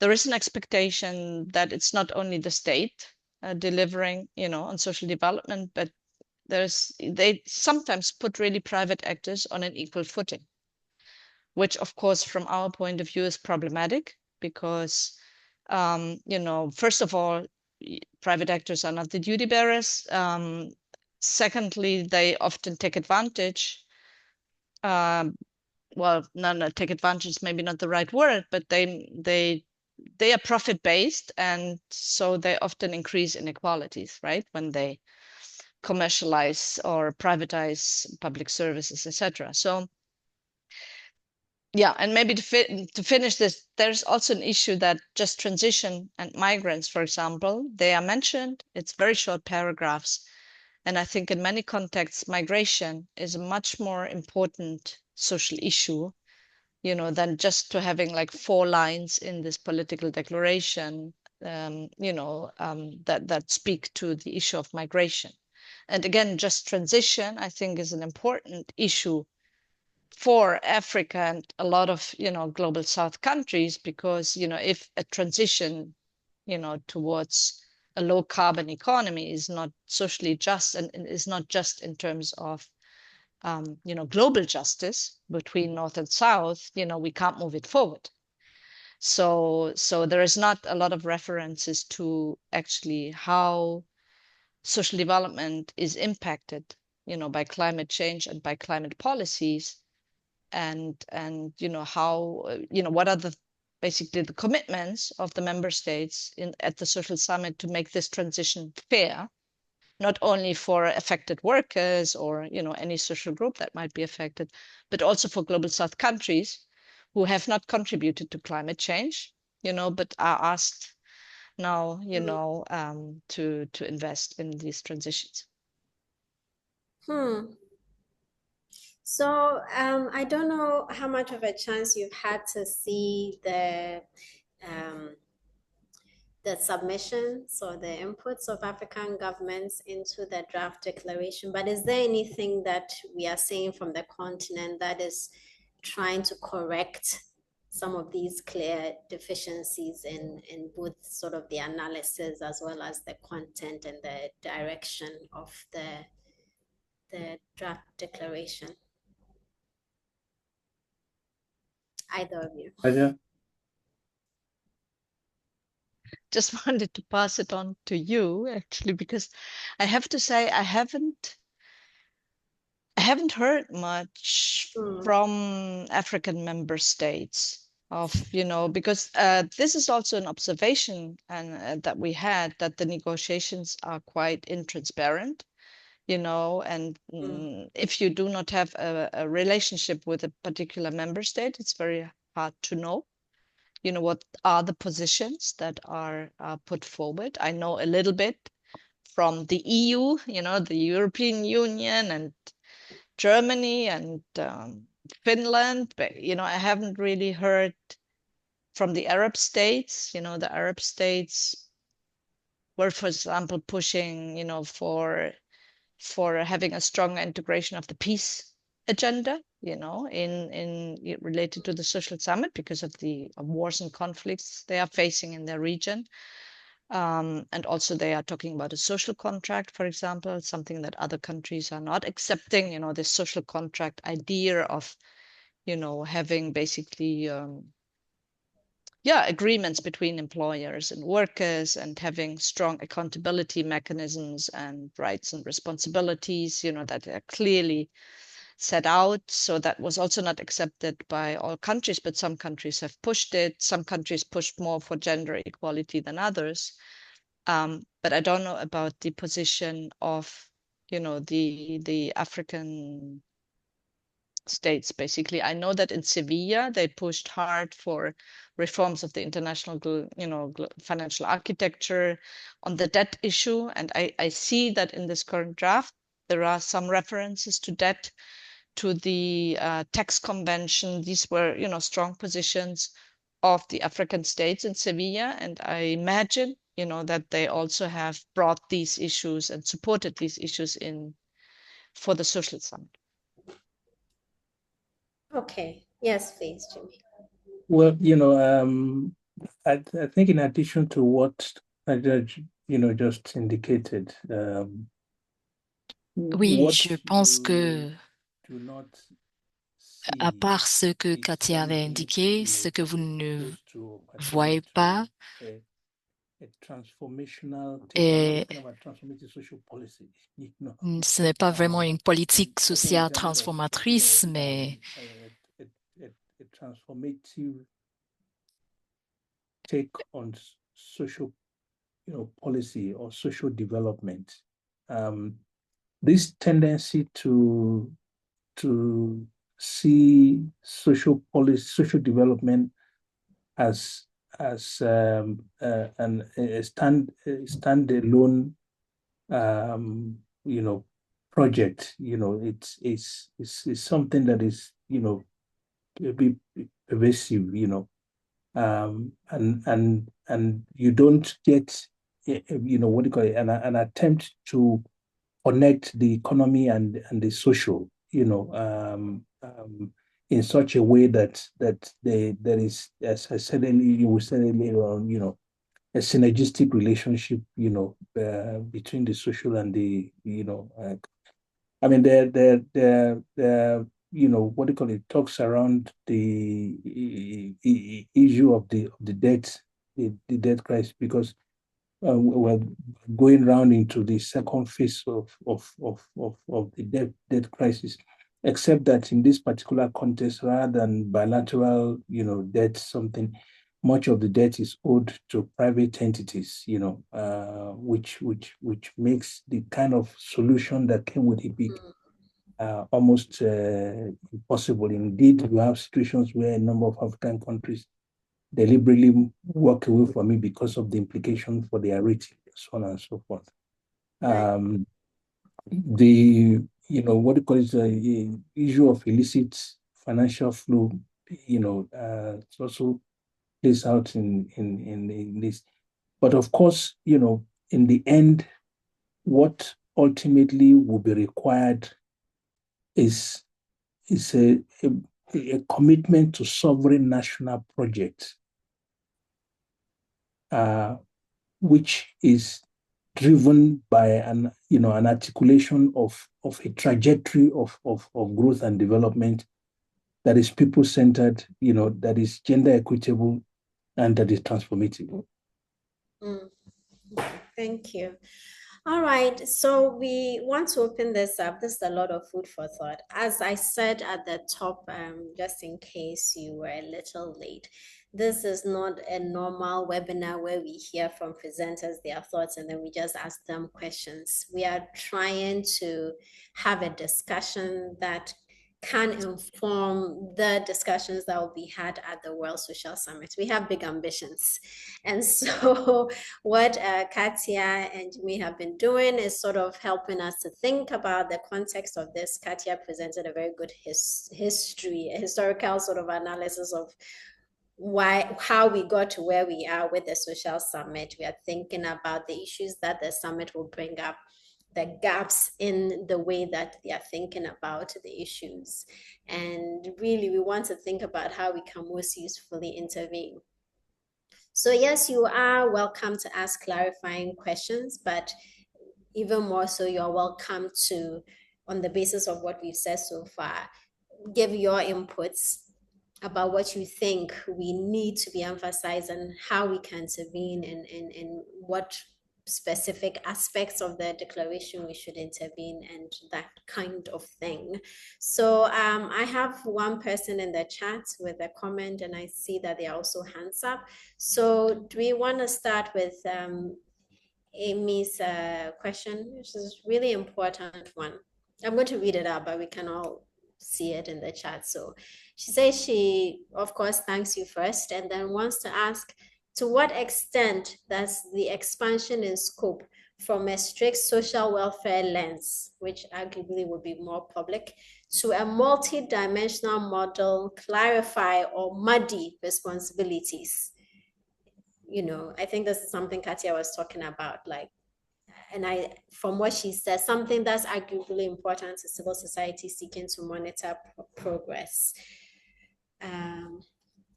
there is an expectation that it's not only the state delivering, on social development, but they sometimes put really private actors on an equal footing, which of course from our point of view is problematic because first of all, private actors are not the duty bearers. Secondly, they often take advantage. Well, no, take advantage is maybe not the right word, but they are profit based, and so they often increase inequalities, right? When they commercialize or privatize public services, etc. So yeah, and maybe to finish this, there's also an issue that just transition and migrants, for example, they are mentioned. It's very short paragraphs. And I think in many contexts, migration is a much more important social issue, than just to having like 4 lines in this political declaration, that speak to the issue of migration. And again, just transition, I think, is an important issue for Africa and a lot of, global South countries, because, if a transition, towards a low carbon economy is not socially just and is not just in terms of, global justice between North and South, we can't move it forward. So there is not a lot of references to actually how social development is impacted, by climate change and by climate policies, and how what are basically the commitments of the member states at the social summit to make this transition fair, not only for affected workers or any social group that might be affected, but also for global South countries who have not contributed to climate change, but are asked now, to invest in these transitions. So I don't know how much of a chance you've had to see the submissions or the inputs of African governments into the draft declaration, but is there anything that we are seeing from the continent that is trying to correct some of these clear deficiencies in both sort of the analysis as well as the content and the direction of the draft declaration? Either of you. Aja? Just wanted to pass it on to you, actually, because I have to say I haven't heard much from African member states of, because this is also an observation and that we had, that the negotiations are quite intransparent, and if you do not have a relationship with a particular member state, it's very hard to know, what are the positions that are put forward. I know a little bit from the EU, the European Union and Germany and Finland, but I haven't really heard from the Arab states. The Arab states were, for example, pushing, for having a stronger integration of the peace agenda, in related to the social summit because of the wars and conflicts they are facing in their region. And also they are talking about a social contract, for example, something that other countries are not accepting, this social contract idea of, having basically, agreements between employers and workers and having strong accountability mechanisms and rights and responsibilities, that are clearly set out. So that was also not accepted by all countries, but some countries have pushed it. Some countries pushed more for gender equality than others. But I don't know about the position of, the African states, basically. I know that in Sevilla, they pushed hard for reforms of the international, financial architecture on the debt issue. And I see that in this current draft, there are some references to debt to the tax convention. These were, strong positions of the African states in Sevilla. And I imagine, that they also have brought these issues and supported these issues for the social summit. Okay. Yes, please, Jimmy. Well, I think in addition to what I just indicated, Oui, what je pense que, do not à see part ce que is Katia avait something, indiqué, ce que vous ne close to or voyez pertaining pas to a transformational, I'm not est, talking about transformative social policy, ce n'est pas vraiment une politique I'm talking in sociale terms of, transformatrice, mais a transformative take on social, policy or social development. This tendency to see social policy, social development as a standalone, project. It's something that is, a bit pervasive, and you don't get, what do you call it, an attempt to connect the economy and the social, in such a way that there is, as I said earlier, you will say earlier on, a synergistic relationship, between the social and the, I mean, what do you call it, talks around the issue of the debt, the debt crisis, because we're going round into the second phase of the debt crisis, except that in this particular context, rather than bilateral, debt, something, much of the debt is owed to private entities, which makes the kind of solution that came with it almost impossible. Indeed, we have situations where a number of African countries deliberately walk away from it because of the implication for their rating, so on and so forth. The, what do you call it, the issue of illicit financial flow, it's also plays out in this. But of course, in the end, what ultimately will be required is a commitment to sovereign national projects, which is driven by an articulation of a trajectory of growth and development that is people-centered, that is gender equitable, and that is transformative. Thank you. All right, so we want to open this up. This is a lot of food for thought. As I said at the top, just in case you were a little late, this is not a normal webinar where we hear from presenters their thoughts and then we just ask them questions. We are trying to have a discussion that can inform the discussions that will be had at the World Social Summit. We have big ambitions. And so what Katia and Jimmy have been doing is sort of helping us to think about the context of this. Katia presented a very good history, a historical sort of analysis of how we got to where we are with the Social Summit. We are thinking about the issues that the summit will bring up, the gaps in the way that they are thinking about the issues. And really, we want to think about how we can most usefully intervene. So yes, you are welcome to ask clarifying questions, but even more so, you're welcome to, on the basis of what we've said so far, give your inputs about what you think we need to be emphasized and how we can intervene in what specific aspects of the declaration we should intervene and that kind of thing. So I have one person in the chat with a comment and I see that they are also hands up. So do we want to start with Amy's question, which is a really important one? I'm going to read it out, but we can all see it in the chat. So she says she, of course, thanks you first and then wants to ask, to what extent does the expansion in scope from a strict social welfare lens, which arguably would be more public, to a multi-dimensional model, clarify or muddy responsibilities. You know, I think this is something Katia was talking about, like, and from what she said, something that's arguably important to civil society seeking to monitor progress.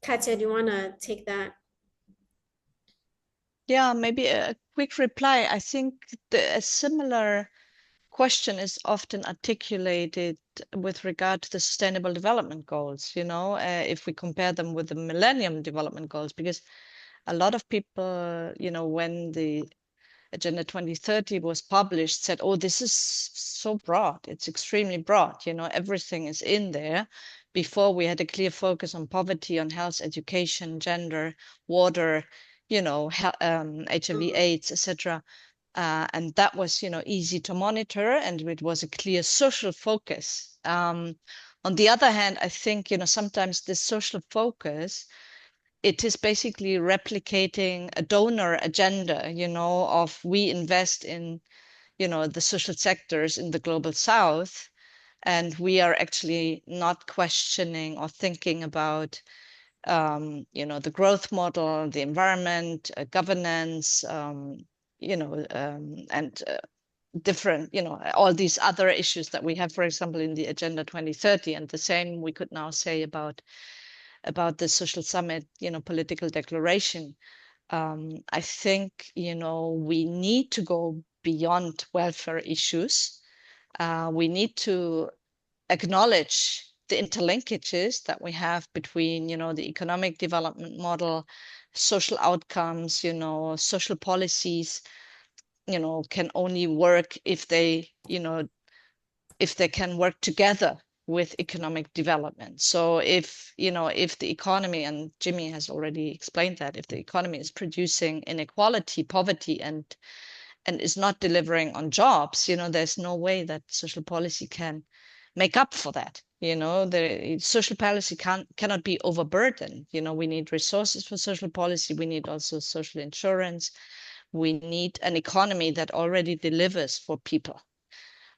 Katia, do you want to take that? Yeah, maybe a quick reply. I think a similar question is often articulated with regard to the Sustainable Development Goals, if we compare them with the Millennium Development Goals, because a lot of people, when the Agenda 2030 was published, said, oh, this is so broad. It's extremely broad. Everything is in there. Before we had a clear focus on poverty, on health, education, gender, water, HIV, AIDS, etc. And that was, easy to monitor, and it was a clear social focus. On the other hand, I think, sometimes this social focus, it is basically replicating a donor agenda, of we invest in, the social sectors in the global south, and we are actually not questioning or thinking about, the growth model, the environment, governance, and different, all these other issues that we have, for example, in the Agenda 2030. And the same we could now say about the social summit, political declaration. I think, we need to go beyond welfare issues. We need to acknowledge the interlinkages that we have between, the economic development model, social outcomes, social policies, can only work if they, can work together with economic development. So if the economy, and Jimmy has already explained that, if the economy is producing inequality, poverty, and is not delivering on jobs, there's no way that social policy can make up for that. The social policy cannot be overburdened. We need resources for social policy. We need also social insurance. We need an economy that already delivers for people.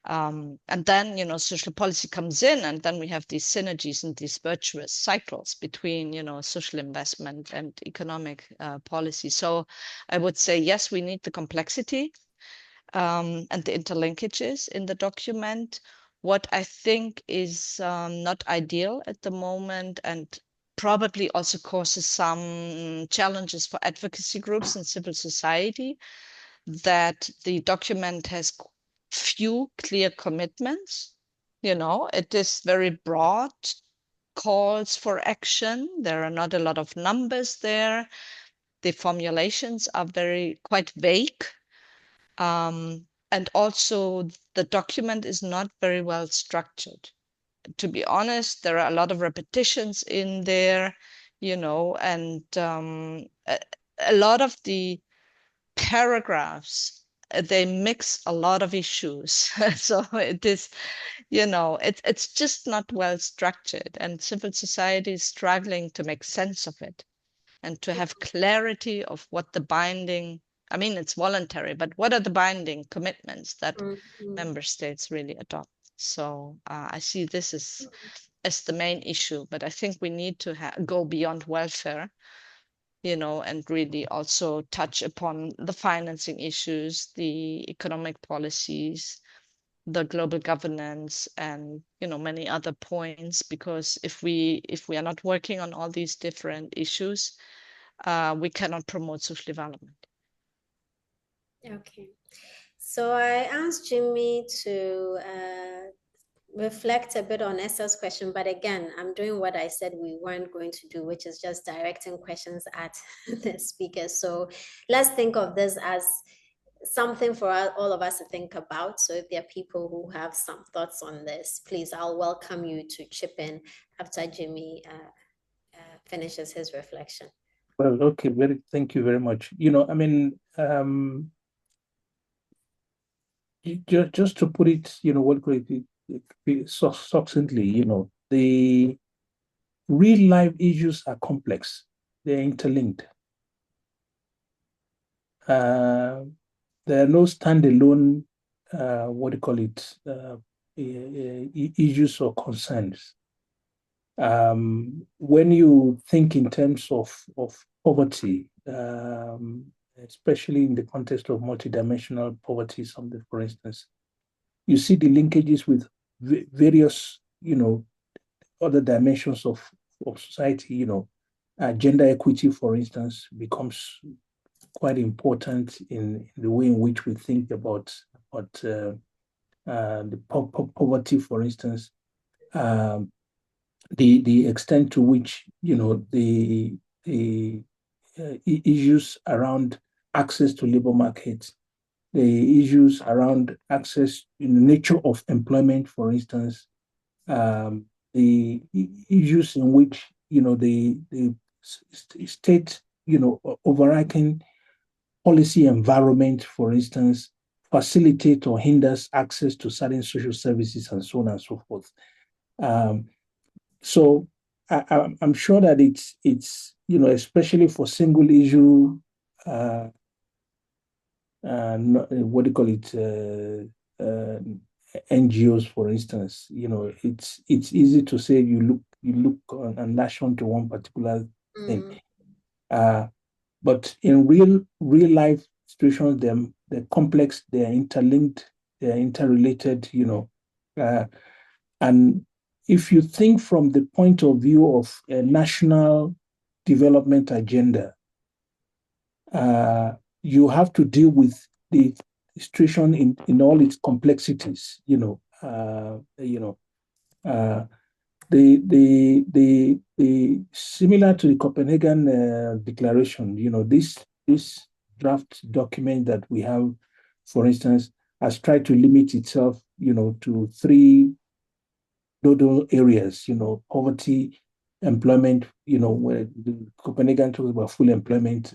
And then, social policy comes in, and then we have these synergies and these virtuous cycles between, social investment and economic policy. So I would say, yes, we need the complexity and the interlinkages in the document. What I think is not ideal at the moment, and probably also causes some challenges for advocacy groups and civil society, that the document has few clear commitments. It is very broad calls for action. There are not a lot of numbers there. The formulations are quite vague. And also the document is not very well structured. To be honest, there are a lot of repetitions in there, and a lot of the paragraphs, they mix a lot of issues. So it is, it's just not well structured, and civil society is struggling to make sense of it and to have clarity of what the binding, I mean, it's voluntary, but what are the binding commitments that member states really adopt? So I see this as the main issue, but I think we need to go beyond welfare, and really also touch upon the financing issues, the economic policies, the global governance, and many other points. Because if we are not working on all these different issues, we cannot promote social development. Okay, so I asked Jimmy to reflect a bit on Esther's question, but again, I'm doing what I said we weren't going to do, which is just directing questions at the speaker. So let's think of this as something for all of us to think about. So if there are people who have some thoughts on this, please, I'll welcome you to chip in after Jimmy finishes his reflection. Well, okay, thank you very much. I mean, just to put it, what could it succinctly, the real life issues are complex. They're interlinked. there are no standalone, issues or concerns. When you think in terms of poverty, especially in the context of multidimensional poverty, something, for instance, you see the linkages with various, other dimensions of society. Gender equity, for instance, becomes quite important in the way in which we think about the poverty, for instance. The extent to which the issues around access to labor markets, the issues around access in the nature of employment, for instance, the issues in which the state overarching policy environment, for instance, facilitate or hinders access to certain social services and so on and so forth. So I'm sure that it's especially for single issue, what do you call it, NGOs, for instance. It's easy to say you look and lash on to one particular thing, but in real life situations, they're complex, they're interlinked, they're interrelated. And if you think from the point of view of a national development agenda, you have to deal with the situation in all its complexities. The similar to the Copenhagen Declaration. This draft document that we have, for instance, has tried to limit itself, to three nodal areas, poverty, employment, where the Copenhagen talks about full employment,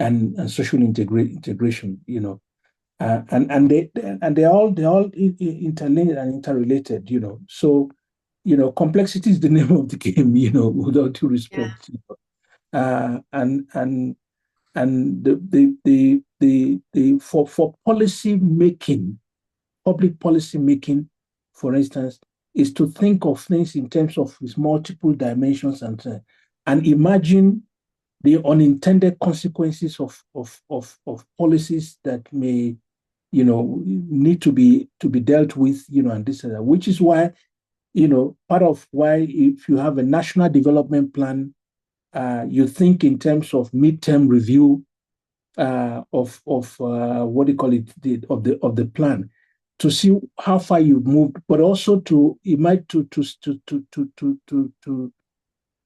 and social integration, and they're all interlinked and interrelated, So, complexity is the name of the game, with all due respect. Yeah. And for policy making, public policy making, for instance, is to think of things in terms of its multiple dimensions and imagine the unintended consequences of policies that may, need to be dealt with, and this and that, which is why, part of why if you have a national development plan, you think in terms of midterm review of what do you call it, of the plan, to see how far you've moved, but also to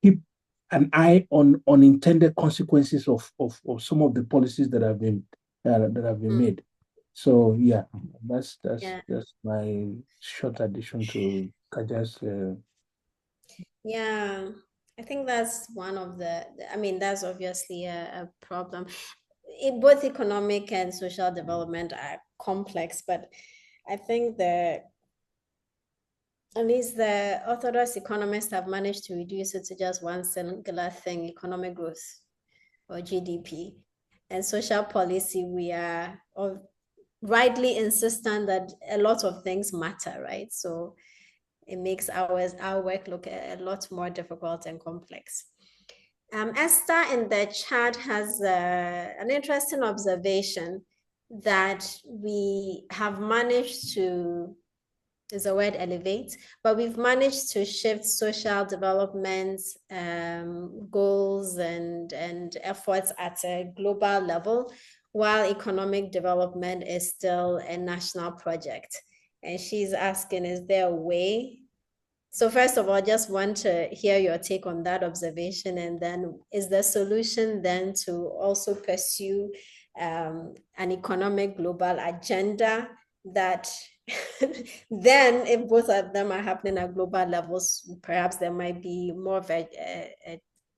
keep an eye on unintended consequences of some of the policies that have been made. So yeah, that's my short addition to Kaja's. Yeah, I think that's one of that's obviously a problem. Both economic and social development are complex, but I think at least the orthodox economists have managed to reduce it to just one singular thing: economic growth or GDP. And social policy, we are rightly insistent that a lot of things matter, right? So it makes our work look a lot more difficult and complex. Esther in the chat has an interesting observation that we have managed to, is a word, elevate, but we've managed to shift social development goals and efforts at a global level, while economic development is still a national project. And she's asking, is there a way? So first of all, I just want to hear your take on that observation. And then is the solution then to also pursue an economic global agenda that then if both of them are happening at global levels, perhaps there might be more of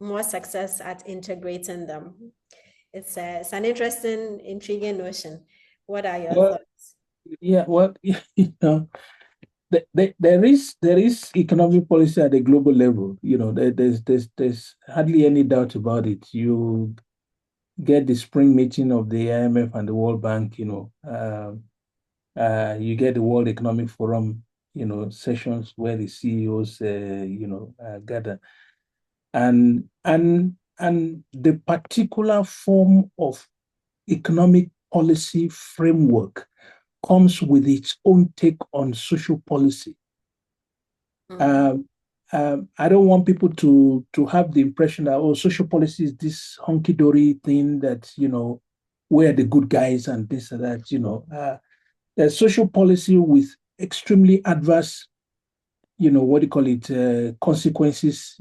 more success at integrating them. It's an interesting, intriguing notion. What are your thoughts? Yeah, well, there is economic policy at a global level. There's hardly any doubt about it. get the spring meeting of the IMF and the World Bank, you get the World Economic Forum, sessions where the CEOs, gather, and the particular form of economic policy framework comes with its own take on social policy. I don't want people to have the impression that, social policy is this hunky-dory thing that, we're the good guys and this and that, there's social policy with extremely adverse, consequences,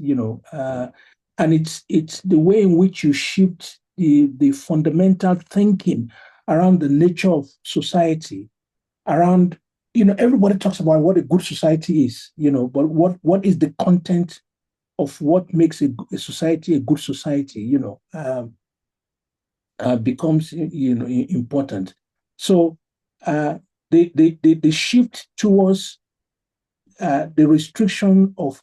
and it's the way in which you shift the fundamental thinking around the nature of society, around, everybody talks about what a good society is, but what is the content of what makes a society a good society, becomes, important. So the shift towards the restriction of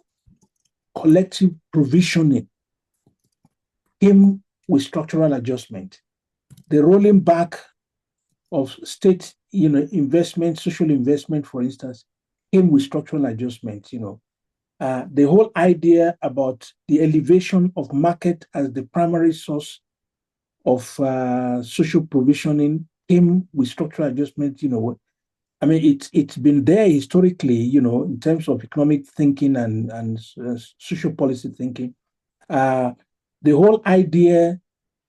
collective provisioning came with structural adjustment. The rolling back of state, investment, social investment, for instance, came with structural adjustment. The whole idea about the elevation of market as the primary source of social provisioning came with structural adjustment. I mean, it's been there historically, in terms of economic thinking and social policy thinking. The whole idea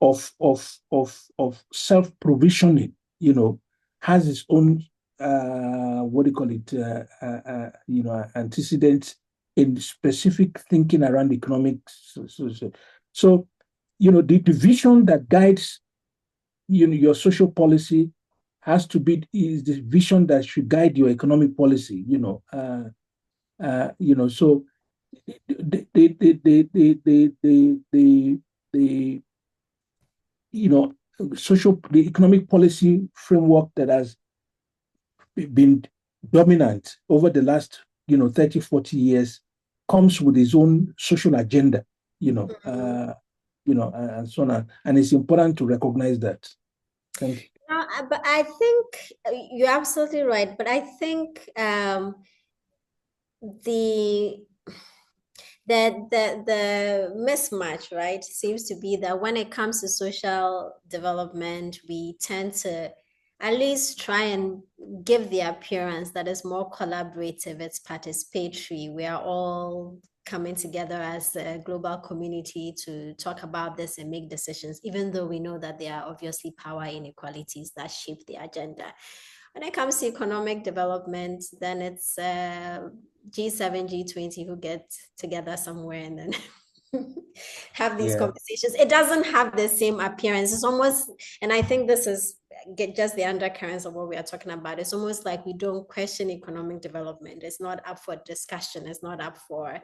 of self-provisioning, has its own antecedents in specific thinking around economics. So the vision that guides your social policy has to be is the vision that should guide your economic policy. So the economic policy framework that has been dominant over the last 30, 40 years comes with its own social agenda, and so on. And it's important to recognize that. Thank you. But I think you're absolutely right. But I think the mismatch, right, seems to be that when it comes to social development, we tend to at least try and give the appearance that it's more collaborative, it's participatory. We are all coming together as a global community to talk about this and make decisions, even though we know that there are obviously power inequalities that shape the agenda. When it comes to economic development, then it's G7, G20 who get together somewhere and then have these conversations. It doesn't have the same appearance. It's almost, and I think this is just the undercurrents of what we are talking about. It's almost like we don't question economic development. It's not up for discussion. It's not up for,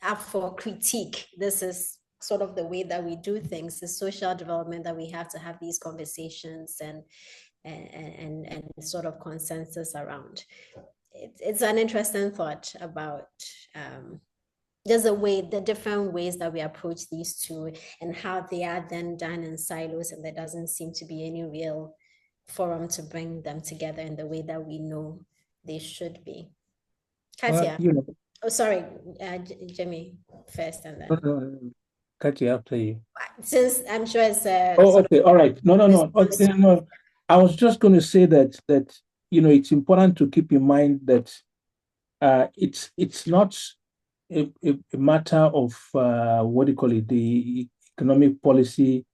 up for critique. This is sort of the way that we do things, the social development that we have to have these conversations and sort of consensus around. It's an interesting thought about just the different ways that we approach these two and how they are then done in silos, and there doesn't seem to be any real forum to bring them together in the way that we know they should be. Katia. Oh, sorry, Jimmy first and then. No. Katia, after you. Since I'm sure it's okay, all right. No. Okay, no. I was just going to say that it's important to keep in mind that it's not a matter of the economic policy,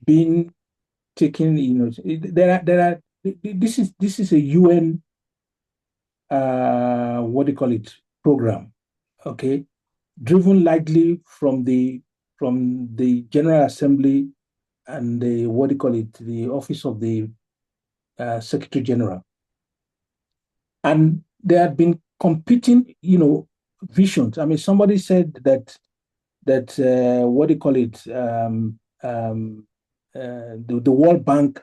being taken, there are this is a UN program, okay, driven largely from the General Assembly and the the Office of the Secretary General. And there have been competing, visions. I mean, somebody said that the World Bank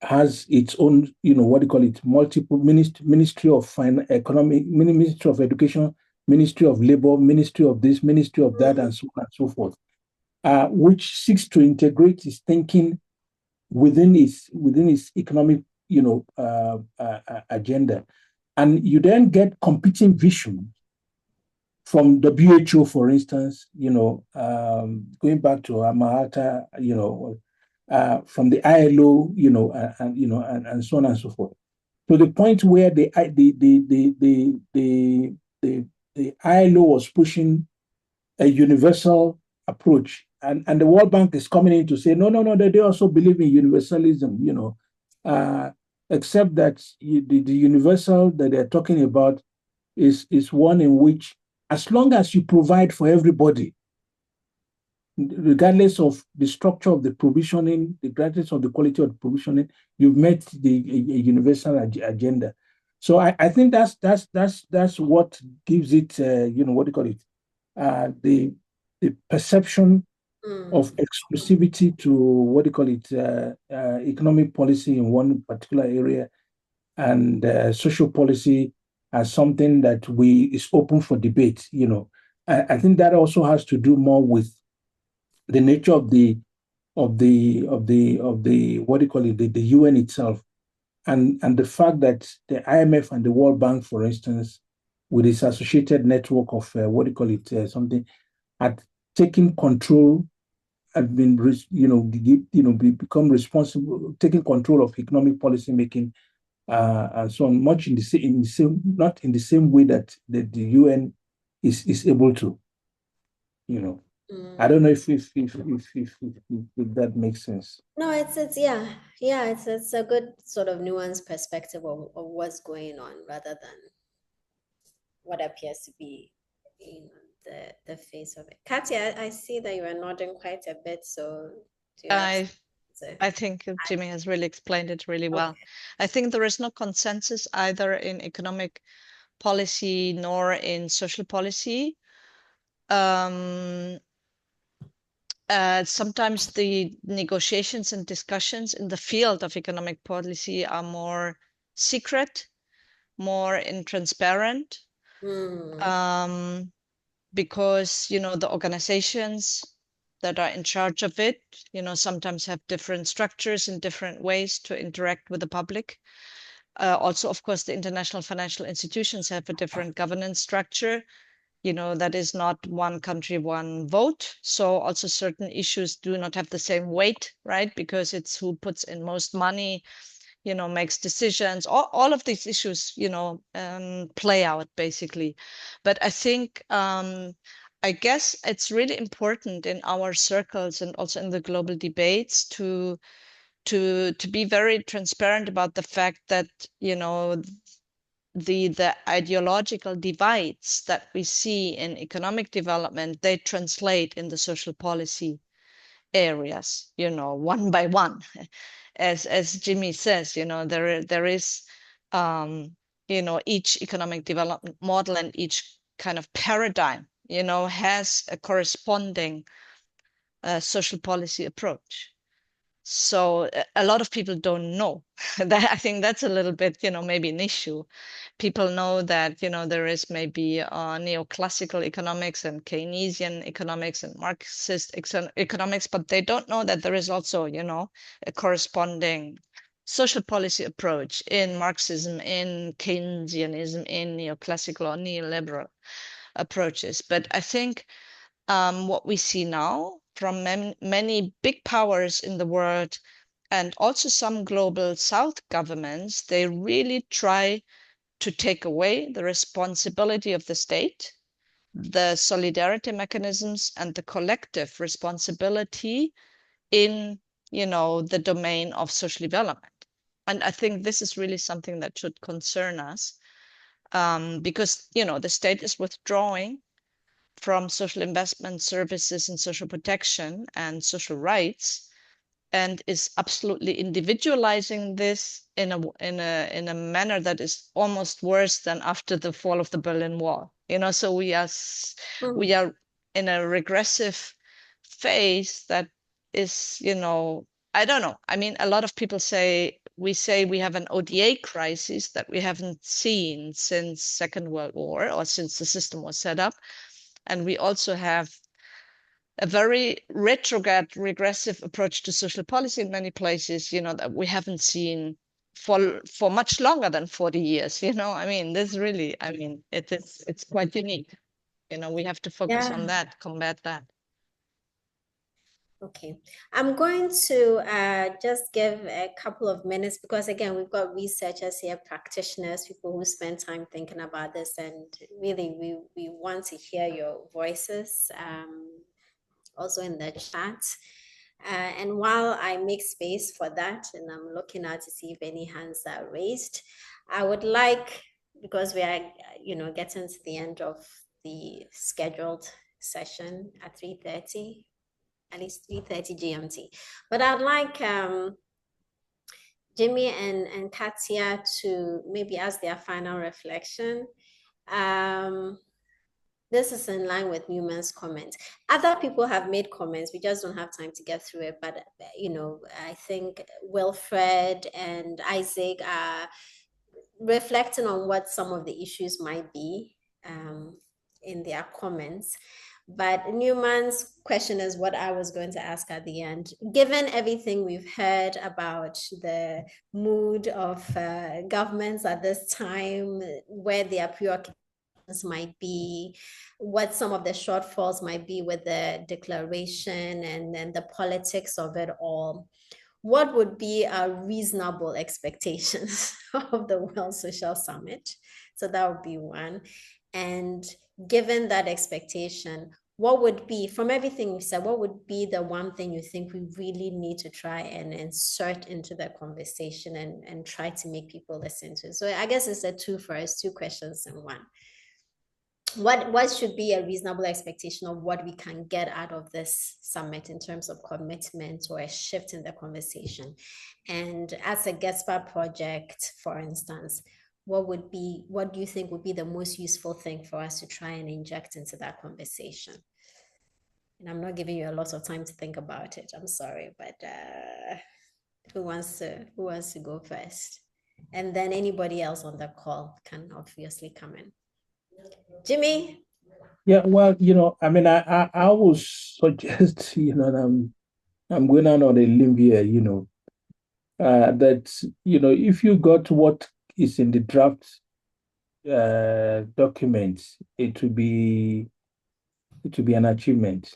has its own, what do you call it, multiple Ministry of Economic, Ministry of Education, Ministry of Labor, Ministry of this, Ministry of that, and so on and so forth, which seeks to integrate its thinking within its economic, agenda. And you then get competing visions from WHO, for instance, going back to Amahata, from the ILO, and so on and so forth, to the point where the ILO was pushing a universal approach, and the World Bank is coming in to say no, they also believe in universalism, uh, except that the universal that they're talking about is one in which, as long as you provide for everybody, regardless of the structure of the provisioning, regardless of the quality of the provisioning, you've met the universal agenda. So I think that's what gives it, what do you call it, the perception of exclusivity to, what do you call it, economic policy in one particular area, and social policy as something that is open for debate. I think that also has to do more with the nature of the what do you call it, the UN itself, and the fact that the IMF and the World Bank, for instance, with its associated network of, what do you call it, something, had taken control, had been, become responsible, taking control of economic policy making, and so on, much not in the same way that the UN is able to. I don't know if that makes sense. No, it's it's a good sort of nuanced perspective of what's going on, rather than what appears to be, the face of it. Katya, I see that you are nodding quite a bit, so do you have I think Jimmy has really explained it really well. Okay. I think there is no consensus either in economic policy nor in social policy. Sometimes the negotiations and discussions in the field of economic policy are more secret, more intransparent, because the organizations that are in charge of it, sometimes have different structures and different ways to interact with the public. Also, of course, the international financial institutions have a different governance structure. That is not one country, one vote. So also certain issues do not have the same weight, right? Because it's who puts in most money, makes decisions. All of these issues, play out basically. But I think, I guess it's really important in our circles and also in the global debates to be very transparent about the fact that, the ideological divides that we see in economic development, they translate in the social policy areas, one by one. As Jimmy says, there is, each economic development model and each kind of paradigm, has a corresponding social policy approach. So a lot of people don't know that. I think that's a little bit, maybe an issue. People know that, there is maybe neoclassical economics and Keynesian economics and Marxist economics, but they don't know that there is also, a corresponding social policy approach in Marxism, in Keynesianism, in neoclassical or neoliberal approaches. But I think what we see now from many big powers in the world, and also some global South governments, they really try to take away the responsibility of the state, the solidarity mechanisms, and the collective responsibility in, the domain of social development. And I think this is really something that should concern us, because, the state is withdrawing from social investment services and social protection and social rights, and is absolutely individualizing this in a manner that is almost worse than after the fall of the Berlin Wall. So we are in a regressive phase that is, I don't know. I mean, a lot of people say we say we have an ODA crisis that we haven't seen since Second World War or since the system was set up. And we also have a very retrograde, regressive approach to social policy in many places, that we haven't seen for much longer than 40 years. I mean, it's quite unique. We have to focus on that, combat that. Okay, I'm going to just give a couple of minutes because again, we've got researchers here, practitioners, people who spend time thinking about this, and really we want to hear your voices also in the chat. And while I make space for that, and I'm looking out to see if any hands are raised, I would like, because we are, getting to the end of the scheduled session at 3:30, at least 3:30 GMT. But I'd like Jimmy and Katia to maybe ask their final reflection. This is in line with Newman's comment. Other people have made comments. We just don't have time to get through it. But, I think Wilfred and Isaac are reflecting on what some of the issues might be in their comments. But Newman's question is what I was going to ask at the end. Given everything we've heard about the mood of governments at this time, where their preoccupations might be, what some of the shortfalls might be with the declaration, and then the politics of it all, what would be a reasonable expectations of the World Social Summit? So that would be one. And given that expectation, what would be, from everything we said, what would be the one thing you think we really need to try and insert into the conversation and try to make people listen to? So I guess it's two questions in one. What should be a reasonable expectation of what we can get out of this summit in terms of commitment or a shift in the conversation? And as a GETSPA project, for instance, what do you think would be the most useful thing for us to try and inject into that conversation? And I'm not giving you a lot of time to think about it. I'm sorry, but who wants to go first? And then anybody else on the call can obviously come in. Jimmy? Yeah, well, I mean, I would suggest, and I'm going on a limb here, that, if you got what is in the draft document, it will be an achievement.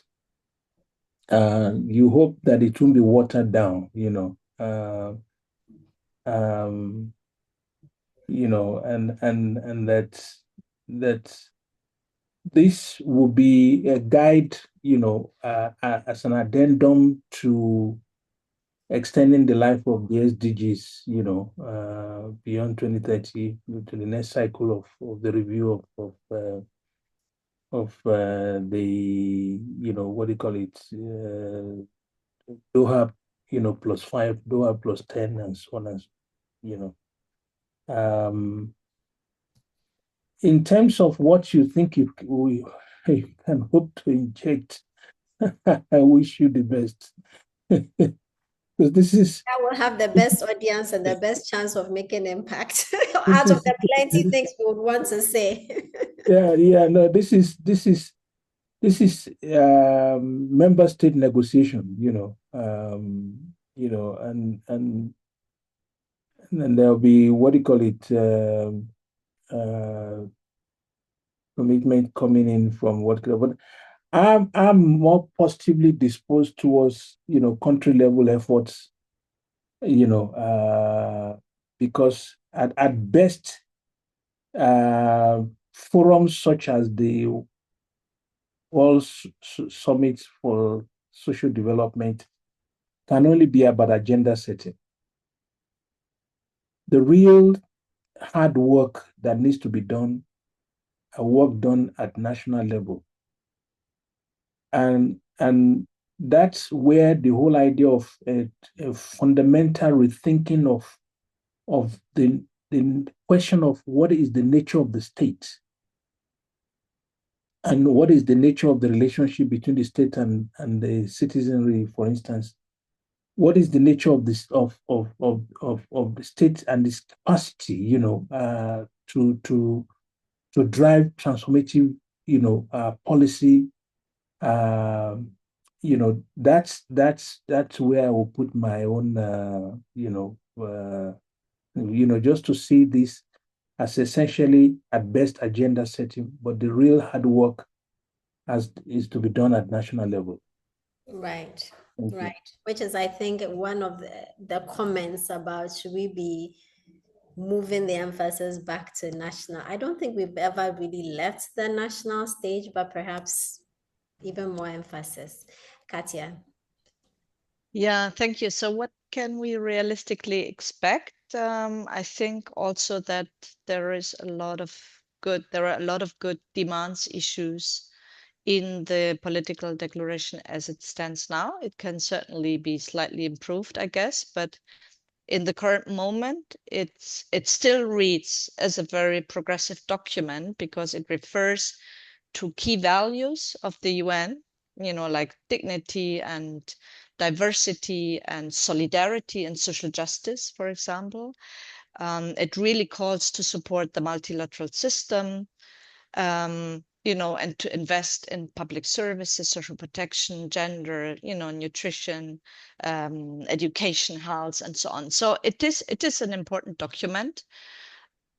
You hope that it won't be watered down, and that this will be a guide, as an addendum to extending the life of the SDGs, beyond 2030 to the next cycle of the review of the, what do you call it, Doha, +5, Doha +10, and so on, in terms of what you think you can hope to inject, I wish you the best. Because I will have the best audience and the best chance of making impact out of the plenty things we would want to say. No, this is member state negotiation, and there'll be, what do you call it, commitment coming in from what, but I'm more positively disposed towards, country level efforts, because at best, forums such as the World Summit for Social Development can only be about agenda setting. The real hard work that needs to be done, work done at national level. And that's where the whole idea of a fundamental rethinking of the question of what is the nature of the state and what is the nature of the relationship between the state and the citizenry, for instance, what is the nature of this of the state and its capacity, to drive transformative, policy. That's where I will put my own, just to see this as essentially at best agenda setting, but the real hard work is to be done at national level. Right. Thank you. Right. Which is, I think, one of the comments about should we be moving the emphasis back to national. I don't think we've ever really left the national stage, but perhaps even more emphasis. Katia. Yeah, thank you. So what can we realistically expect? I think also that there are a lot of good demands issues in the political declaration as it stands now. It can certainly be slightly improved, I guess, but in the current moment, it still reads as a very progressive document because it refers to key values of the UN, like dignity and diversity and solidarity and social justice, for example. It really calls to support the multilateral system, and to invest in public services, social protection, gender, nutrition, education, health, and so on. So it is an important document.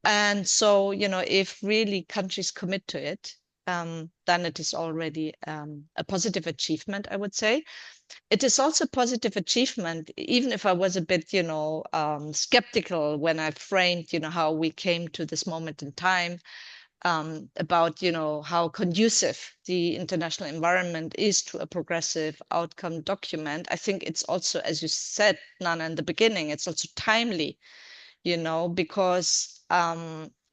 And so, if really countries commit to it, then it is already a positive achievement, I would say. It is also a positive achievement, even if I was a bit, skeptical when I framed, how we came to this moment in time, about how conducive the international environment is to a progressive outcome document. I think it's also, as you said, Nana, in the beginning, it's also timely, because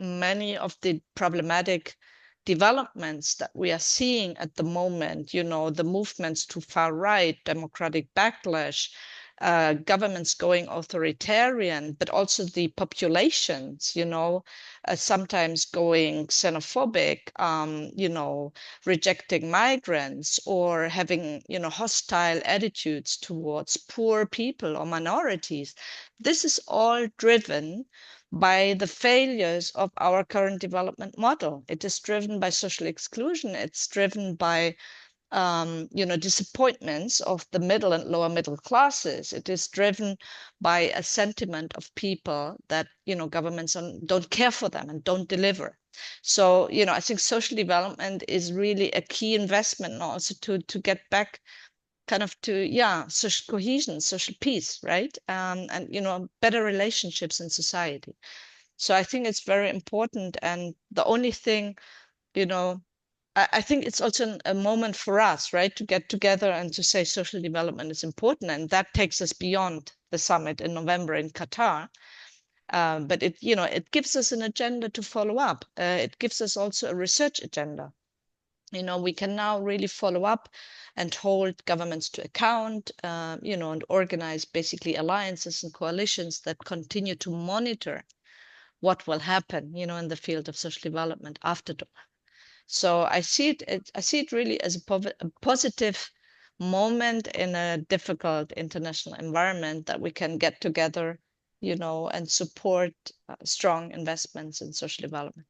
many of the problematic developments that we are seeing at the moment, the movements to far right, democratic backlash, governments going authoritarian, but also the populations, sometimes going xenophobic, rejecting migrants or having, hostile attitudes towards poor people or minorities. This is all driven by the failures of our current development model. It is driven by social exclusion. It's driven by disappointments of the middle and lower middle classes. It is driven by a sentiment of people that, governments don't care for them and don't deliver. So, I think social development is really a key investment also to get back kind of to, social cohesion, social peace, right? And, better relationships in society. So I think it's very important. And the only thing, I think it's also a moment for us, right, to get together and to say social development is important. And that takes us beyond the summit in November in Qatar. But it gives us an agenda to follow up. It gives us also a research agenda. We can now really follow up and hold governments to account, and organize basically alliances and coalitions that continue to monitor what will happen, in the field of social development after Doha. So I see it really as a positive moment in a difficult international environment that we can get together, and support strong investments in social development.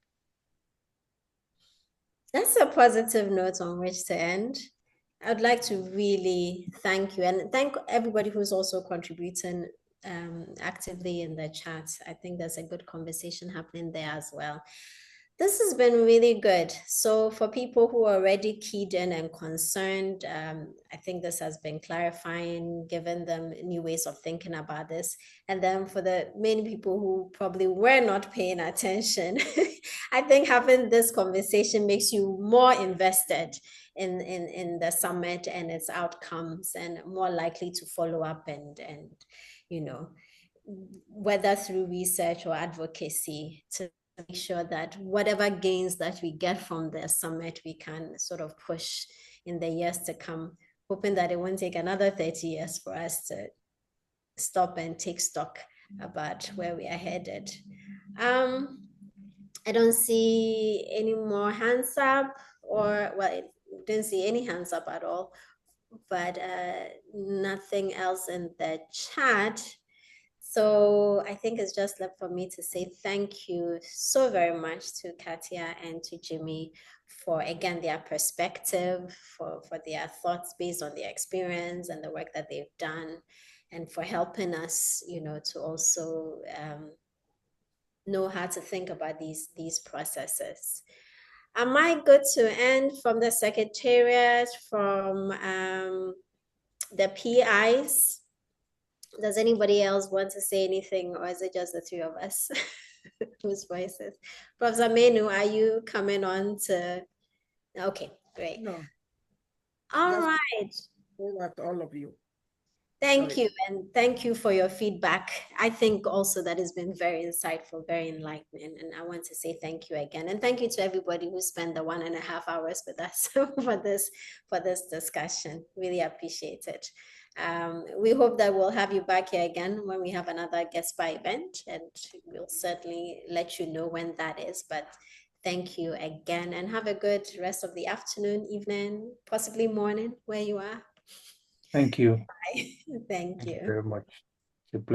That's a positive note on which to end. I'd like to really thank you and thank everybody who's also contributing actively in the chat. I think there's a good conversation happening there as well. This has been really good. So for people who are already keyed in and concerned, I think this has been clarifying, giving them new ways of thinking about this. And then for the many people who probably were not paying attention, I think having this conversation makes you more invested in the summit and its outcomes and more likely to follow up and whether through research or advocacy to make sure that whatever gains that we get from the summit, we can sort of push in the years to come, hoping that it won't take another 30 years for us to stop and take stock about where we are headed. I don't see any more hands up, or well, I didn't see any hands up at all. but nothing else in the chat. So I think it's just left for me to say thank you so very much to Katia and to Jimmy for, again, their perspective, for their thoughts based on their experience and the work that they've done, and for helping us, to also know how to think about these processes. Am I good to end from the Secretariat, from the PIs? Does anybody else want to say anything, or is it just the three of us whose voices? Professor Menu, are you coming on to? Okay, great. No. All right. Over to all of you. Thank you, and thank you for your feedback. I think also that has been very insightful, very enlightening, and I want to say thank you again, and thank you to everybody who spent the 1.5 hours with us for this discussion. Really appreciate it. We hope that we'll have you back here again when we have another guest spy event, and we'll certainly let you know when that is. But thank you again, and have a good rest of the afternoon, evening, possibly morning where you are. Thank you. Thank you. Very much. It's a pleasure.